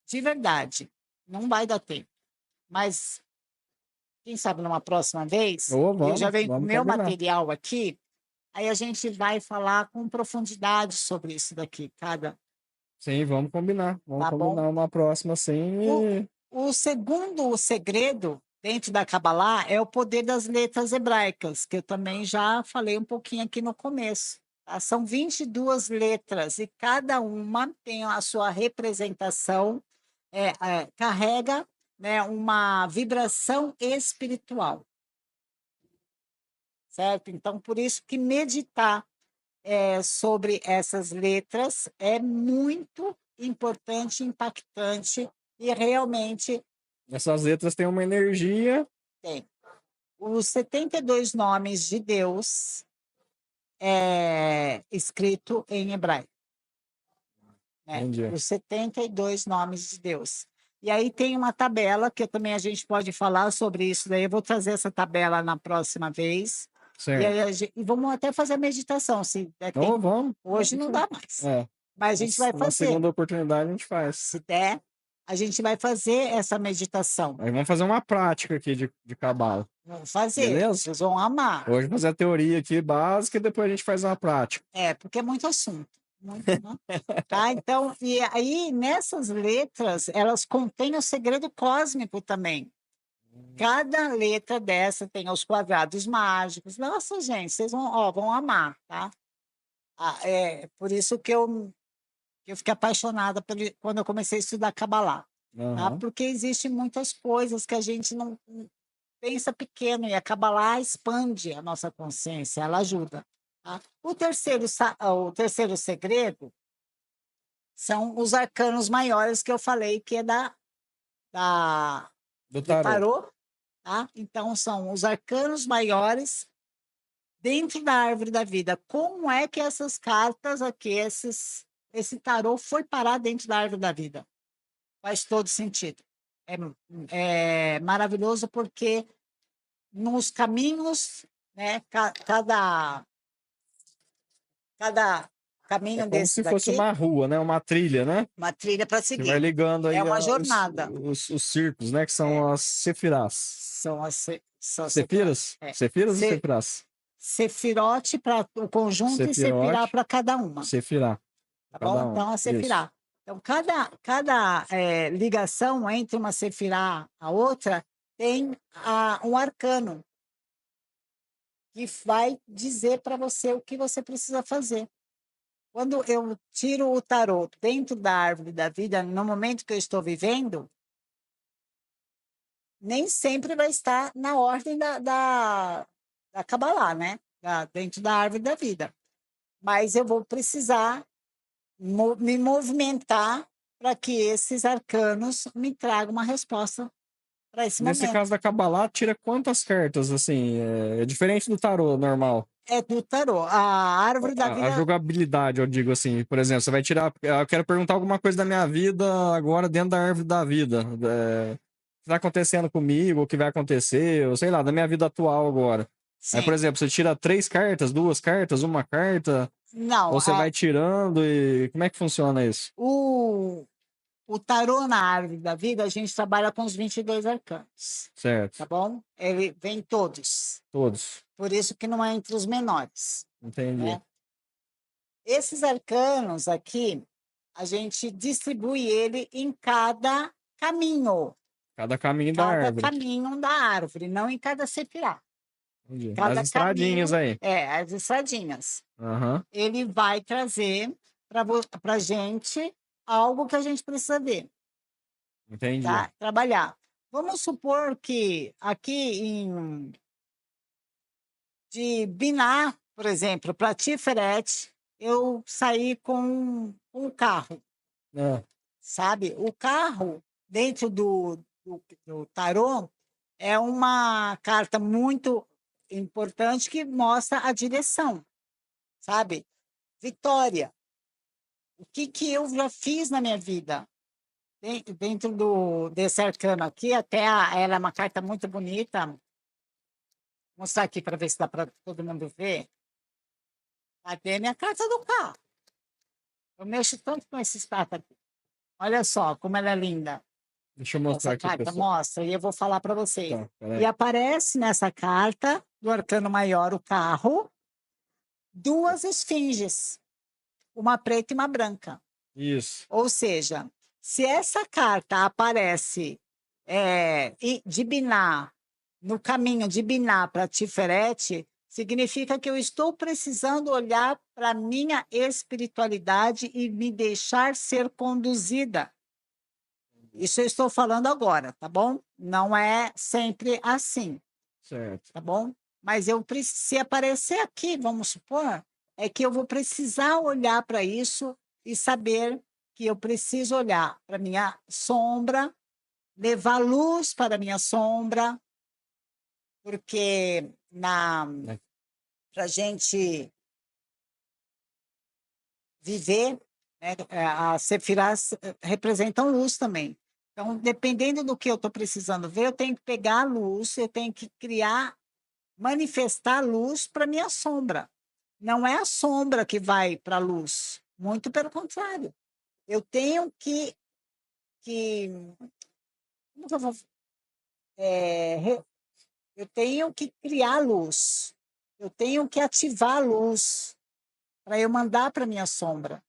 De verdade. Não vai dar tempo. Mas, quem sabe, numa próxima vez, Ô, eu já venho com o vamos meu combinar. material aqui, aí a gente vai falar com profundidade sobre isso daqui, cada, Sim, vamos combinar. Vamos tá bom? combinar uma próxima, sim. O, E... o segundo segredo dentro da Kabbalah é o poder das letras hebraicas, que eu também já falei um pouquinho aqui no começo. Tá? São 22 letras e cada uma tem a sua representação, carrega, né, uma vibração espiritual, certo? Então, por isso que meditar sobre essas letras é muito importante, impactante e realmente Essas letras têm uma energia. tem. Os 72 nomes de Deus é escrito em hebraico, né? Entendi. Os 72 nomes de Deus. E aí tem uma tabela que também a gente pode falar sobre isso daí. Eu vou trazer essa tabela na próxima vez. E aí Certo. e vamos até fazer a meditação, se der Então, tempo. vamos. Hoje não dá mais, É. mas a gente vai Na fazer. segunda oportunidade a gente faz. Se der, a gente vai fazer essa meditação. Aí vamos fazer uma prática aqui de cabala. Vamos fazer. Beleza? Vocês vão amar. Hoje fazer a teoria aqui básica e depois a gente faz uma prática. Porque é muito assunto. Muito, né? Tá? Então, e aí, nessas letras, elas contêm o segredo cósmico também. Cada letra dessa tem os quadrados mágicos. Nossa, gente, vocês vão amar, tá? É por isso que eu fiquei apaixonada quando eu comecei a estudar Kabbalah. Tá? Aham. Porque existem muitas coisas que a gente não pensa pequeno e a Kabbalah expande a nossa consciência, ela ajuda. Tá? O terceiro segredo são os arcanos maiores que eu falei, que é Do do tarô. tarô. Tá? Então, são os arcanos maiores dentro da árvore da vida. Como é que essas cartas aqui, esse tarô foi parar dentro da árvore da vida? Faz todo sentido. É maravilhoso porque nos caminhos, né, cada É caminho como desse se fosse daqui, uma rua, né? Uma trilha, né? uma trilha para Que vai seguir. ligando aí É uma os, jornada. os círculos, né? Que são as sefirás. São Sefiras? é, Sefiras ou se- sefirás? sefirote para o conjunto e sefirá Sefirote, para cada uma. sefirá. Tá bom? Cada um. Então, a Isso. sefirá. Então, cada ligação entre uma sefirá a outra tem um arcano que vai dizer para você o que você precisa fazer. Quando eu tiro o tarô dentro da árvore da vida, no momento que eu estou vivendo, nem sempre vai estar na ordem da Kabbalah, né? Dentro da árvore da vida. Mas eu vou precisar me movimentar para que esses arcanos me tragam uma resposta para esse Nesse momento. caso da Kabbalah, tira quantas cartas, assim? É diferente do tarô normal. É do tarô. A árvore da A vida jogabilidade, eu digo assim. Por exemplo, você vai tirar. Eu quero perguntar alguma coisa da minha vida agora dentro da árvore da vida. O que está acontecendo comigo, o que vai acontecer, ou sei lá, da minha vida atual agora. Aí, por sim. exemplo, você tira 3 cartas, 2 cartas, uma carta, Não, ou você vai tirando e como é que funciona isso? o tarô na árvore da vida, a gente trabalha com os 22 arcanos, Certo. tá bom? Ele vem todos. Todos. Por isso que não é entre os menores, Entendi. né? Esses arcanos aqui, a gente distribui ele em cada caminho. Cada caminho da Cada árvore. caminho da árvore, não em cada sefirá. Entendi. As Cada estradinhas caminho, aí. as estradinhas. Aham. Ele vai trazer para a gente algo que a gente precisa ver, Entendi. tá? Trabalhar. Vamos supor que aqui de Biná, por exemplo, para Tiferet, eu saí com um carro, Ah, sabe? O carro, dentro do tarô, é uma carta muito importante que mostra a direção, sabe? Vitória. O que que eu já fiz na minha vida? Dentro desse arcano aqui, ela é uma carta muito bonita. Vou mostrar aqui para ver se dá para todo mundo ver. Cadê minha carta do carro? Eu mexo tanto com esses cartas aqui. Olha só como ela é linda. deixa eu mostrar Essa aqui, carta pessoal. mostra e eu vou falar para vocês. Tá, E peraí. aparece nessa carta do arcano maior, o carro, duas esfinges, uma preta e uma branca. Isso. Ou seja, se essa carta aparece de Biná, no caminho de Biná para Tiferet, significa que eu estou precisando olhar para a minha espiritualidade e me deixar ser conduzida. Isso eu estou falando agora, tá bom? Não é sempre assim, Certo. tá bom? Mas se aparecer aqui, vamos supor, é que eu vou precisar olhar para isso e saber que eu preciso olhar para minha sombra, levar luz para a minha sombra, porque para a gente viver, né, as sefirás representam luz também. Então, dependendo do que eu estou precisando ver, eu tenho que pegar a luz, eu tenho que criar, manifestar luz para minha sombra. Não é a sombra que vai para a luz, muito pelo contrário. Eu tenho como que eu vou, eu tenho que criar luz, eu tenho que ativar a luz para eu mandar para minha sombra,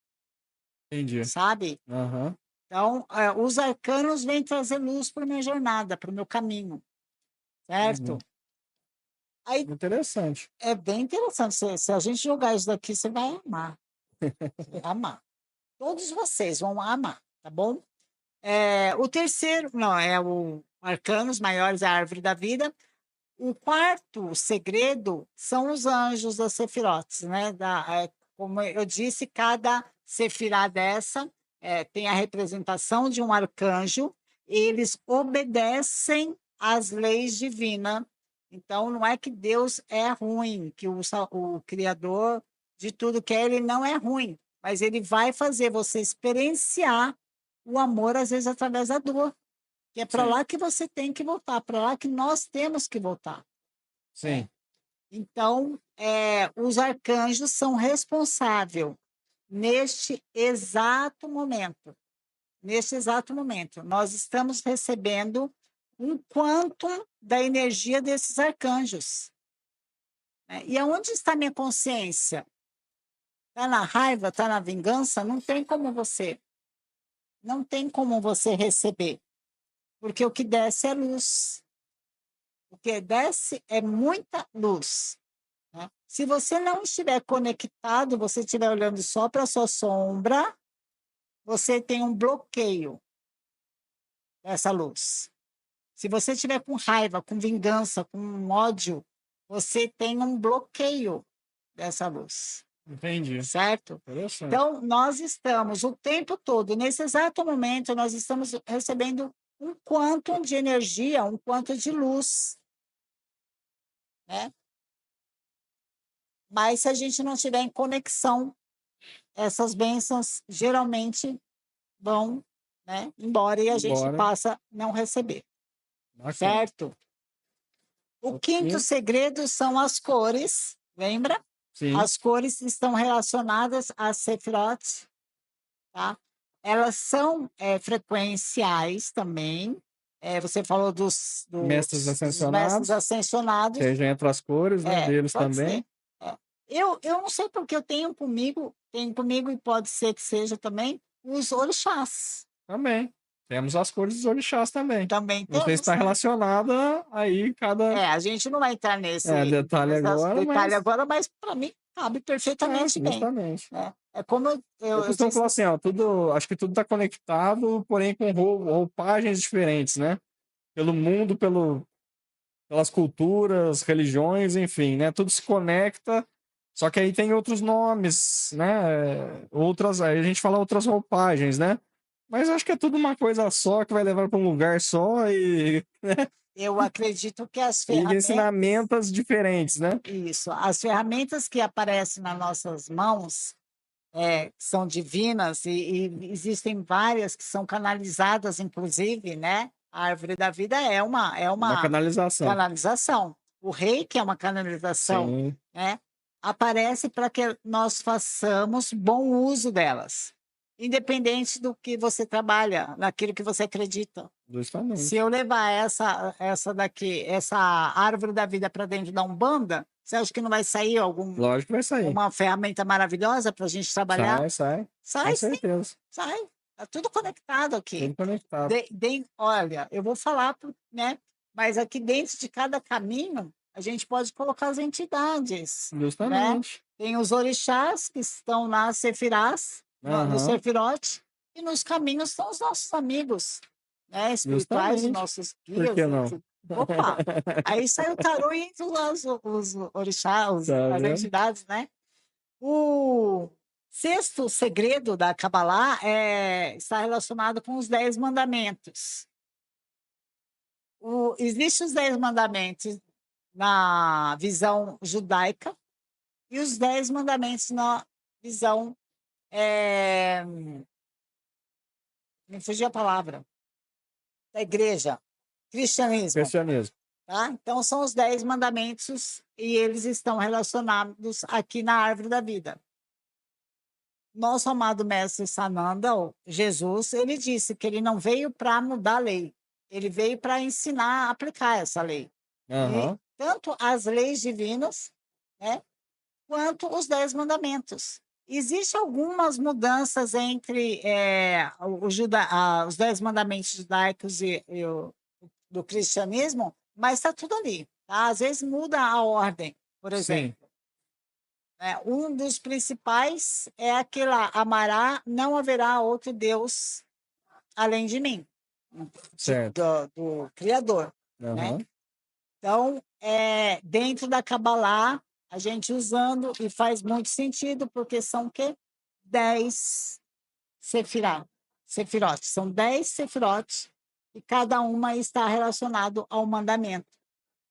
Entendi. sabe? Aham. Então, os arcanos vêm trazer luz para minha jornada, para o meu caminho, certo? Uhum. Aí Interessante. é bem interessante. Se a gente jogar isso daqui, você vai amar. Você vai amar. Todos vocês vão amar, tá bom? O terceiro, não, é o Arcanos Maiores, a Árvore da Vida. O quarto segredo são os anjos das sefirotes, né? Como eu disse, cada sefirá dessa tem a representação de um arcanjo, e eles obedecem às leis divinas. Então, não é que Deus é ruim, que o Criador de tudo que é, ele não é ruim, mas ele vai fazer você experienciar o amor, às vezes, através da dor. Que é para Sim. lá que você tem que voltar, para lá que nós temos que voltar. Sim. Então, os arcanjos são responsáveis neste exato momento. Neste exato momento, nós estamos recebendo um quantum da energia desses arcanjos. Né? E aonde está minha consciência? Está na raiva, está na vingança? Não tem como você receber, porque o que desce é luz. O que desce é muita luz. Né? Se você não estiver conectado, você estiver olhando só para a sua sombra, você tem um bloqueio dessa luz. Se você estiver com raiva, com vingança, com ódio, você tem um bloqueio dessa luz. Entendi. Certo? Interessante. Então, nós estamos o tempo todo, nesse exato momento, nós estamos recebendo um quantum de energia, um quantum de luz. Né? Mas se a gente não estiver em conexão, essas bênçãos geralmente vão, né, embora e a gente Embora. passa a não receber. Bacana. Certo? O quinto segredo são as cores, lembra? Sim. As cores estão relacionadas às sefirot, tá? Elas são frequenciais também. Você falou dos Mestres mestres ascensionados, ascensionados. que aí já entra as cores, né, deles Pode também. ser. Eu não sei porque eu tenho comigo e pode ser que seja também os orixás. Também. Temos as cores dos orixás também. Também Não sei se temos, está né? relacionada aí cada A gente não vai entrar nesse detalhe agora, detalhe mas agora, mas para mim cabe perfeitamente bem. justamente. Né? É como Eu eu costumo disse, falar assim, ó, acho que tudo está conectado, porém com roupagens diferentes, né? Pelo mundo, pelas culturas, religiões, enfim, né? Tudo se conecta Só que aí tem outros nomes, né? Outras, aí a gente fala outras roupagens, né? Mas acho que é tudo uma coisa só que vai levar para um lugar só e, Eu acredito que as e ferramentas, ensinamentos diferentes, né? isso, as ferramentas que aparecem nas nossas mãos são divinas e existem várias que são canalizadas, inclusive, né? A árvore da vida é Uma uma canalização. canalização. O reiki é uma canalização, Sim, né? Aparece para que nós façamos bom uso delas, independente do que você trabalha, naquilo que você acredita. Se justamente. eu levar essa árvore da vida para dentro da Umbanda, você acha que não vai sair Lógico que vai sair. uma ferramenta maravilhosa para a gente trabalhar? Sai, sai. Com Sai sim, certeza. sai. Está tudo conectado aqui. Tudo conectado. Olha, eu vou falar, né? Mas aqui dentro de cada caminho, a gente pode colocar as entidades, né? Justamente. Tem os orixás que estão na Sefirás, no Aham, Sefirote, e nos caminhos estão os nossos amigos, né? Espirituais, os justamente. nossos Por guias. que não? Opa! Aí sai o tarô e entra os orixás, Tá as vendo? entidades, né? O sexto segredo da Kabbalah está relacionado com os 10 mandamentos. Existem os 10 mandamentos na visão judaica e os 10 mandamentos na visão. Me fugiu a palavra. Da igreja, cristianismo. Cristianismo. Tá? Então, são os 10 mandamentos e eles estão relacionados aqui na árvore da vida. Nosso amado mestre Sananda, ou Jesus, ele disse que ele não veio para mudar a lei, ele veio para ensinar a aplicar essa lei. E Aham. tanto as leis divinas, né, quanto os 10 mandamentos. Existem algumas mudanças entre os 10 mandamentos judaicos do cristianismo, mas está tudo ali. Tá? Às vezes muda a ordem, por exemplo. Sim, Um dos principais é aquela: amará, não haverá outro Deus além de mim, certo. do Criador. Né? Aham. Então, dentro da Kabbalah, a gente usando, e faz muito sentido, porque são o quê? 10 sefirotes. São 10 sefirotes, e cada uma está relacionado ao mandamento,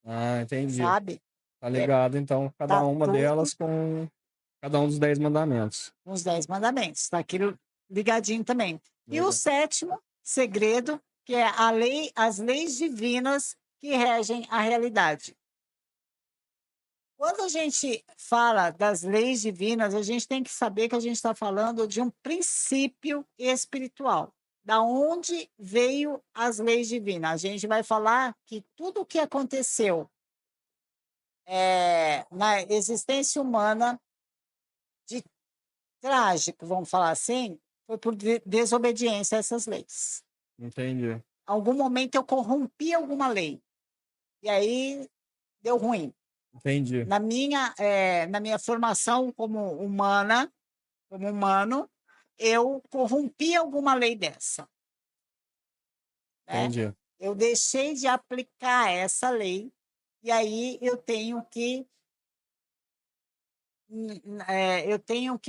Ah, entendi. sabe? Tá É, ligado, então, cada tá uma tudo delas com cada um dos 10 mandamentos. com os 10 mandamentos, está aquilo ligadinho também. E o Legal. sétimo segredo, que é as leis divinas que regem a realidade. Quando a gente fala das leis divinas, a gente tem que saber que a gente está falando de um princípio espiritual. Da onde veio as leis divinas? A gente vai falar que tudo o que aconteceu na existência humana de trágico, vamos falar assim, foi por desobediência a essas leis. Entendi. Algum momento eu corrompi alguma lei, e aí deu ruim. Entendi. Na minha formação como humano, eu corrompi alguma lei dessa, né? Entendi. Eu deixei de aplicar essa lei, e aí eu tenho que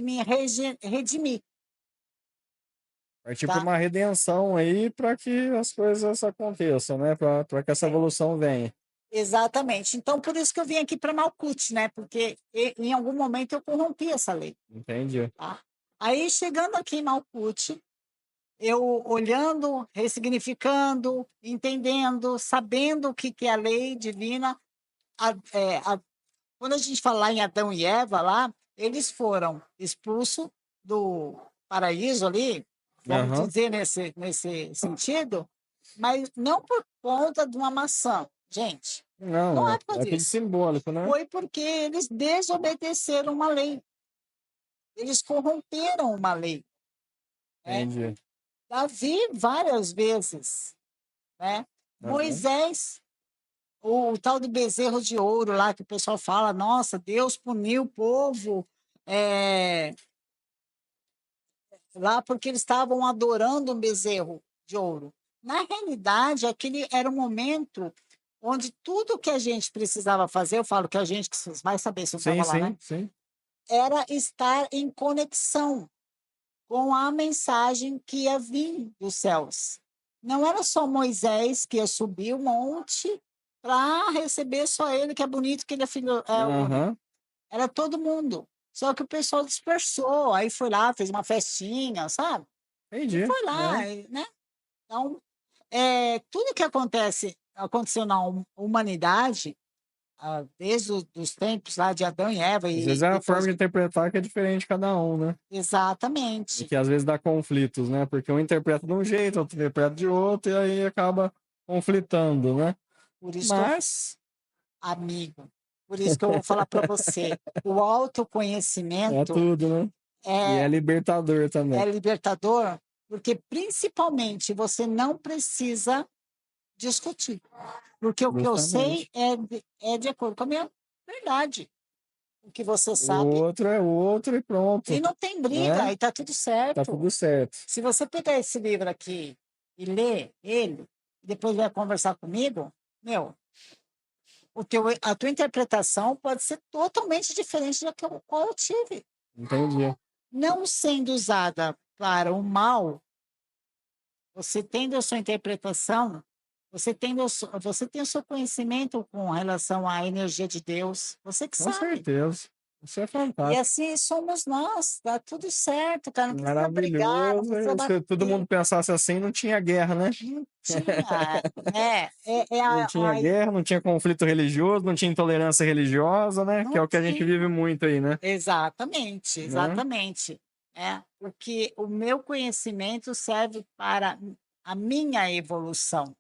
me redimir, Partir para tá? uma redenção aí para que as coisas aconteçam, né? Para que essa É, evolução venha. exatamente. Então, por isso que eu vim aqui para Malkuth, né? Porque em algum momento eu corrompi essa lei, Entendi. tá? Aí, chegando aqui em Malkuth, eu olhando, ressignificando, entendendo, sabendo o que é a lei divina. Quando a gente fala em Adão e Eva lá, eles foram expulsos do paraíso ali, vamos Aham. dizer nesse sentido, mas não por conta de uma maçã, gente. Não, Não é é, por causa é tudo disso. simbólico, né? Foi porque eles desobedeceram uma lei. Eles corromperam uma lei. Né? Entendi. Davi, várias vezes. Né? Aham. Moisés, o tal do bezerro de ouro lá, que o pessoal fala, nossa, Deus puniu o povo lá porque eles estavam adorando um bezerro de ouro. Na realidade, aquele era um momento onde tudo que a gente precisava fazer, eu falo que a gente, que vocês vai saber se eu Sim, estava lá, sim, né? sim. era estar em conexão com a mensagem que ia vir dos céus. Não era só Moisés que ia subir o monte para receber só ele, que é bonito, que ele é filho único. Aham. Era todo mundo. Só que o pessoal dispersou, aí foi lá, fez uma festinha, sabe? E Entendi. foi lá, né? Então, tudo que aconteceu na humanidade, desde os tempos lá de Adão e Eva, Às e vezes é a depois forma de interpretar que é diferente de cada um, né? E exatamente. que às vezes dá conflitos, né? Porque um interpreta de um jeito, outro interpreta de outro, e aí acaba conflitando, né? Por isso que eu, Mas amigo, por isso que eu vou falar para você, o é autoconhecimento tudo, né? E é é, libertador é também. libertador, porque principalmente você não precisa discutir. Porque o que eu sei Justamente. é de acordo com a minha verdade. O que você O sabe. outro é outro e E pronto, não tem briga, né? e tá tudo Tá certo. tudo certo. Se você pegar esse livro aqui e ler ele, e depois vai conversar comigo, meu, a tua interpretação pode ser totalmente diferente da qual eu tive. Entendi. Não sendo usada para o mal, você tendo a sua interpretação, você tem o seu conhecimento com relação à energia de Deus, você que Com sabe. certeza. Isso é E fantástico. assim somos nós, tá tudo certo, cara, não precisa brigar, não Maravilhoso. precisa Se todo bater, mundo pensasse assim, não tinha guerra, né? não tinha, né? Não tinha guerra, não tinha conflito religioso, não tinha intolerância religiosa, né? Que é não o que a gente tinha. vive muito aí, né? Exatamente, Né? exatamente. Porque o meu conhecimento serve para a minha evolução.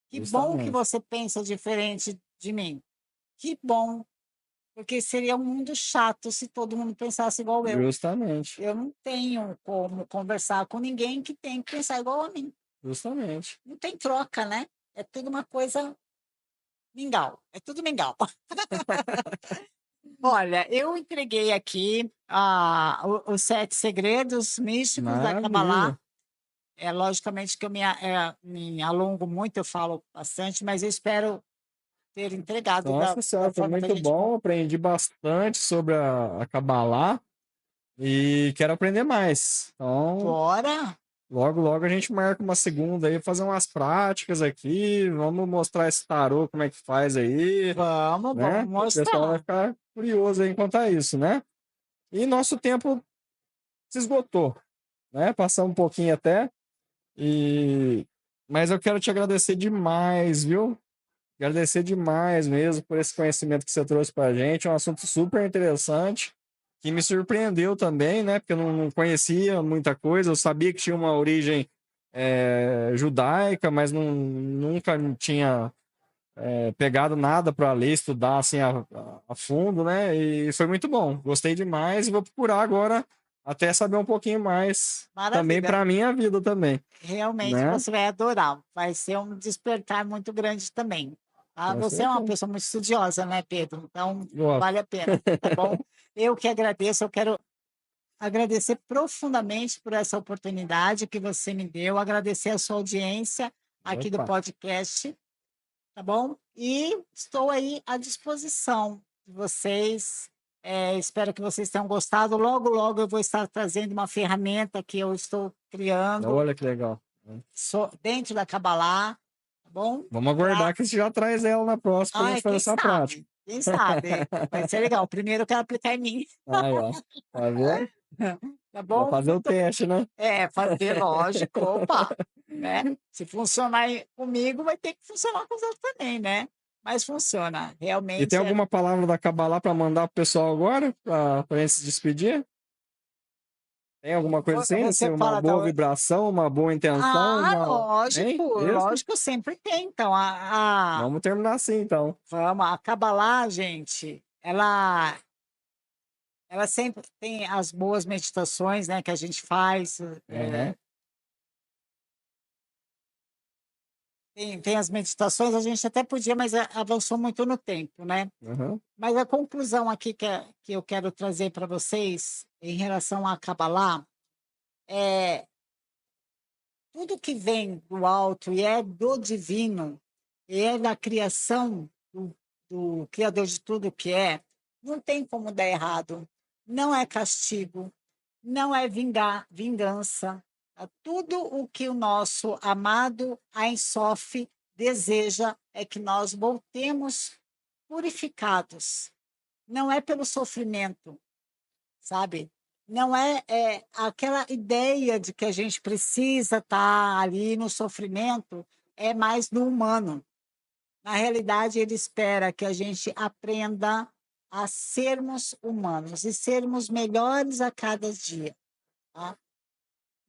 Que bom que Justamente. você pensa diferente de mim. Que bom, porque seria um mundo chato se todo mundo pensasse igual eu. Justamente. Eu não tenho como conversar com ninguém que tem que pensar igual a mim. Justamente. Não tem troca, né? É tudo uma coisa mingau. É tudo mingau. Olha, eu entreguei aqui os 7 segredos místicos da Kabbalah. Maravilha. Logicamente que eu me alongo muito, eu falo bastante, mas eu espero ter entregado Nossa da senhora, foi forma que a muito gente bom. Aprendi bastante sobre a Kabbalah e quero aprender mais. Então, bora. logo, logo a gente marca uma segunda aí, fazer umas práticas aqui. Vamos mostrar esse tarô, como é que faz aí, Vamos né? O pessoal vai mostrar. ficar curioso aí quanto a isso, né? E nosso tempo se esgotou, né? Passamos um pouquinho até. E... Mas eu quero te agradecer demais, viu? Agradecer demais mesmo por esse conhecimento que você trouxe para a gente. É um assunto super interessante, que me surpreendeu também, né? Porque eu não conhecia muita coisa. Eu sabia que tinha uma origem judaica, mas nunca tinha pegado nada para ler, estudar assim a fundo, né? E foi muito bom. Gostei demais e vou procurar agora até saber um pouquinho mais também Maravilha. para a minha vida também, Realmente né? você vai adorar. Vai ser um despertar muito grande também. Tá? Com Você é uma certeza. pessoa muito estudiosa, né, Pedro? Então, Gosto. vale a pena, tá bom? Eu que agradeço, eu quero agradecer profundamente por essa oportunidade que você me deu, agradecer a sua audiência aqui do Opa. podcast, tá bom? E estou aí à disposição de vocês. Espero que vocês tenham gostado. Logo, logo eu vou estar trazendo uma ferramenta que eu estou criando Olha que legal. dentro da Kabbalah, tá bom? Vamos aguardar que você já traz ela na próxima para a Ai, gente fazer quem essa prática. sabe? Quem sabe? Vai ser legal. Primeiro eu quero aplicar em mim, Aí, ó. Tá vendo? tá Vai bom? fazer o teste, né? Fazer, lógico, opa, né? Se funcionar comigo, vai ter que funcionar com os outros também, né? Mas funciona, E tem realmente alguma palavra da Kabbalah para mandar pro pessoal agora, para a gente se despedir? Tem alguma coisa assim? Assim, Você uma fala da. boa vibração, uma boa intenção, uma. Lógico, Hein? Mesmo? lógico, sempre tem. Então, Vamos terminar assim, então. vamos, a Kabbalah, gente, ela sempre tem as boas meditações, né, que a gente faz. Aham, Tem as meditações, a gente até podia, mas avançou muito no tempo, né? aham. Mas a conclusão aqui que eu quero trazer para vocês em relação à Kabbalah é tudo que vem do alto e é do divino, e é da criação do Criador de tudo que é, Não tem como dar errado. Não é castigo, não é vingança. Tudo o que o nosso amado Ein Sof deseja é que nós voltemos purificados. Não é pelo sofrimento, sabe? Não é aquela ideia de que a gente precisa estar ali no sofrimento, é mais no humano. Na realidade, ele espera que a gente aprenda a sermos humanos e sermos melhores a cada dia. Tá?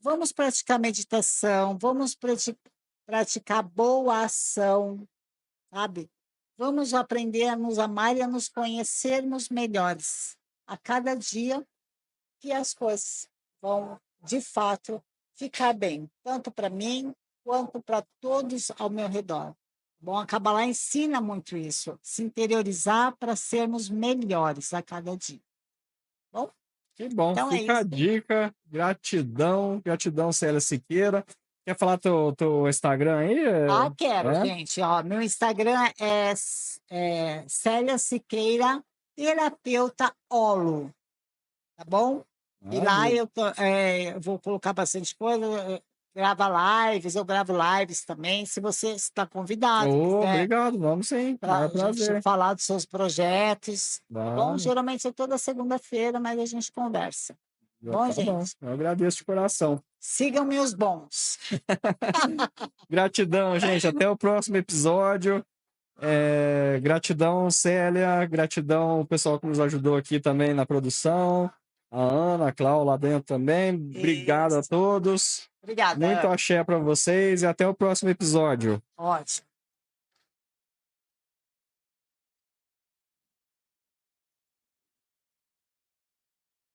Vamos praticar meditação, vamos praticar boa ação, sabe? Vamos aprender a nos amar e a nos conhecermos melhores a cada dia, que as coisas vão, de fato, ficar bem, tanto para mim quanto para todos ao meu redor. Bom, a Kabbalah ensina muito isso, se interiorizar para sermos melhores a cada dia. Bom, Que bom, então é fica a isso. dica. Gratidão, gratidão, Célia Siqueira. Quer falar teu Instagram aí? Quero, gente. Ó, meu Instagram é Célia Siqueira, terapeuta holo, tá bom? E lá eu vou colocar bastante coisa, eu gravo lives também, se você está convidado, quiser Obrigado, vamos sim. para Maior a gente prazer. falar dos seus projetos, tá bom? Vamos. Geralmente é toda segunda-feira, mas a gente conversa. Bom, Tá gente? bom, eu agradeço de coração. Sigam-me os bons. Gratidão, gente. Até o próximo episódio. Gratidão, Célia. Gratidão, o pessoal que nos ajudou aqui também na produção. A Ana, a Cláudia lá dentro também. Obrigado a todos. Obrigada. Muito axé para vocês e até o próximo episódio. Ótimo.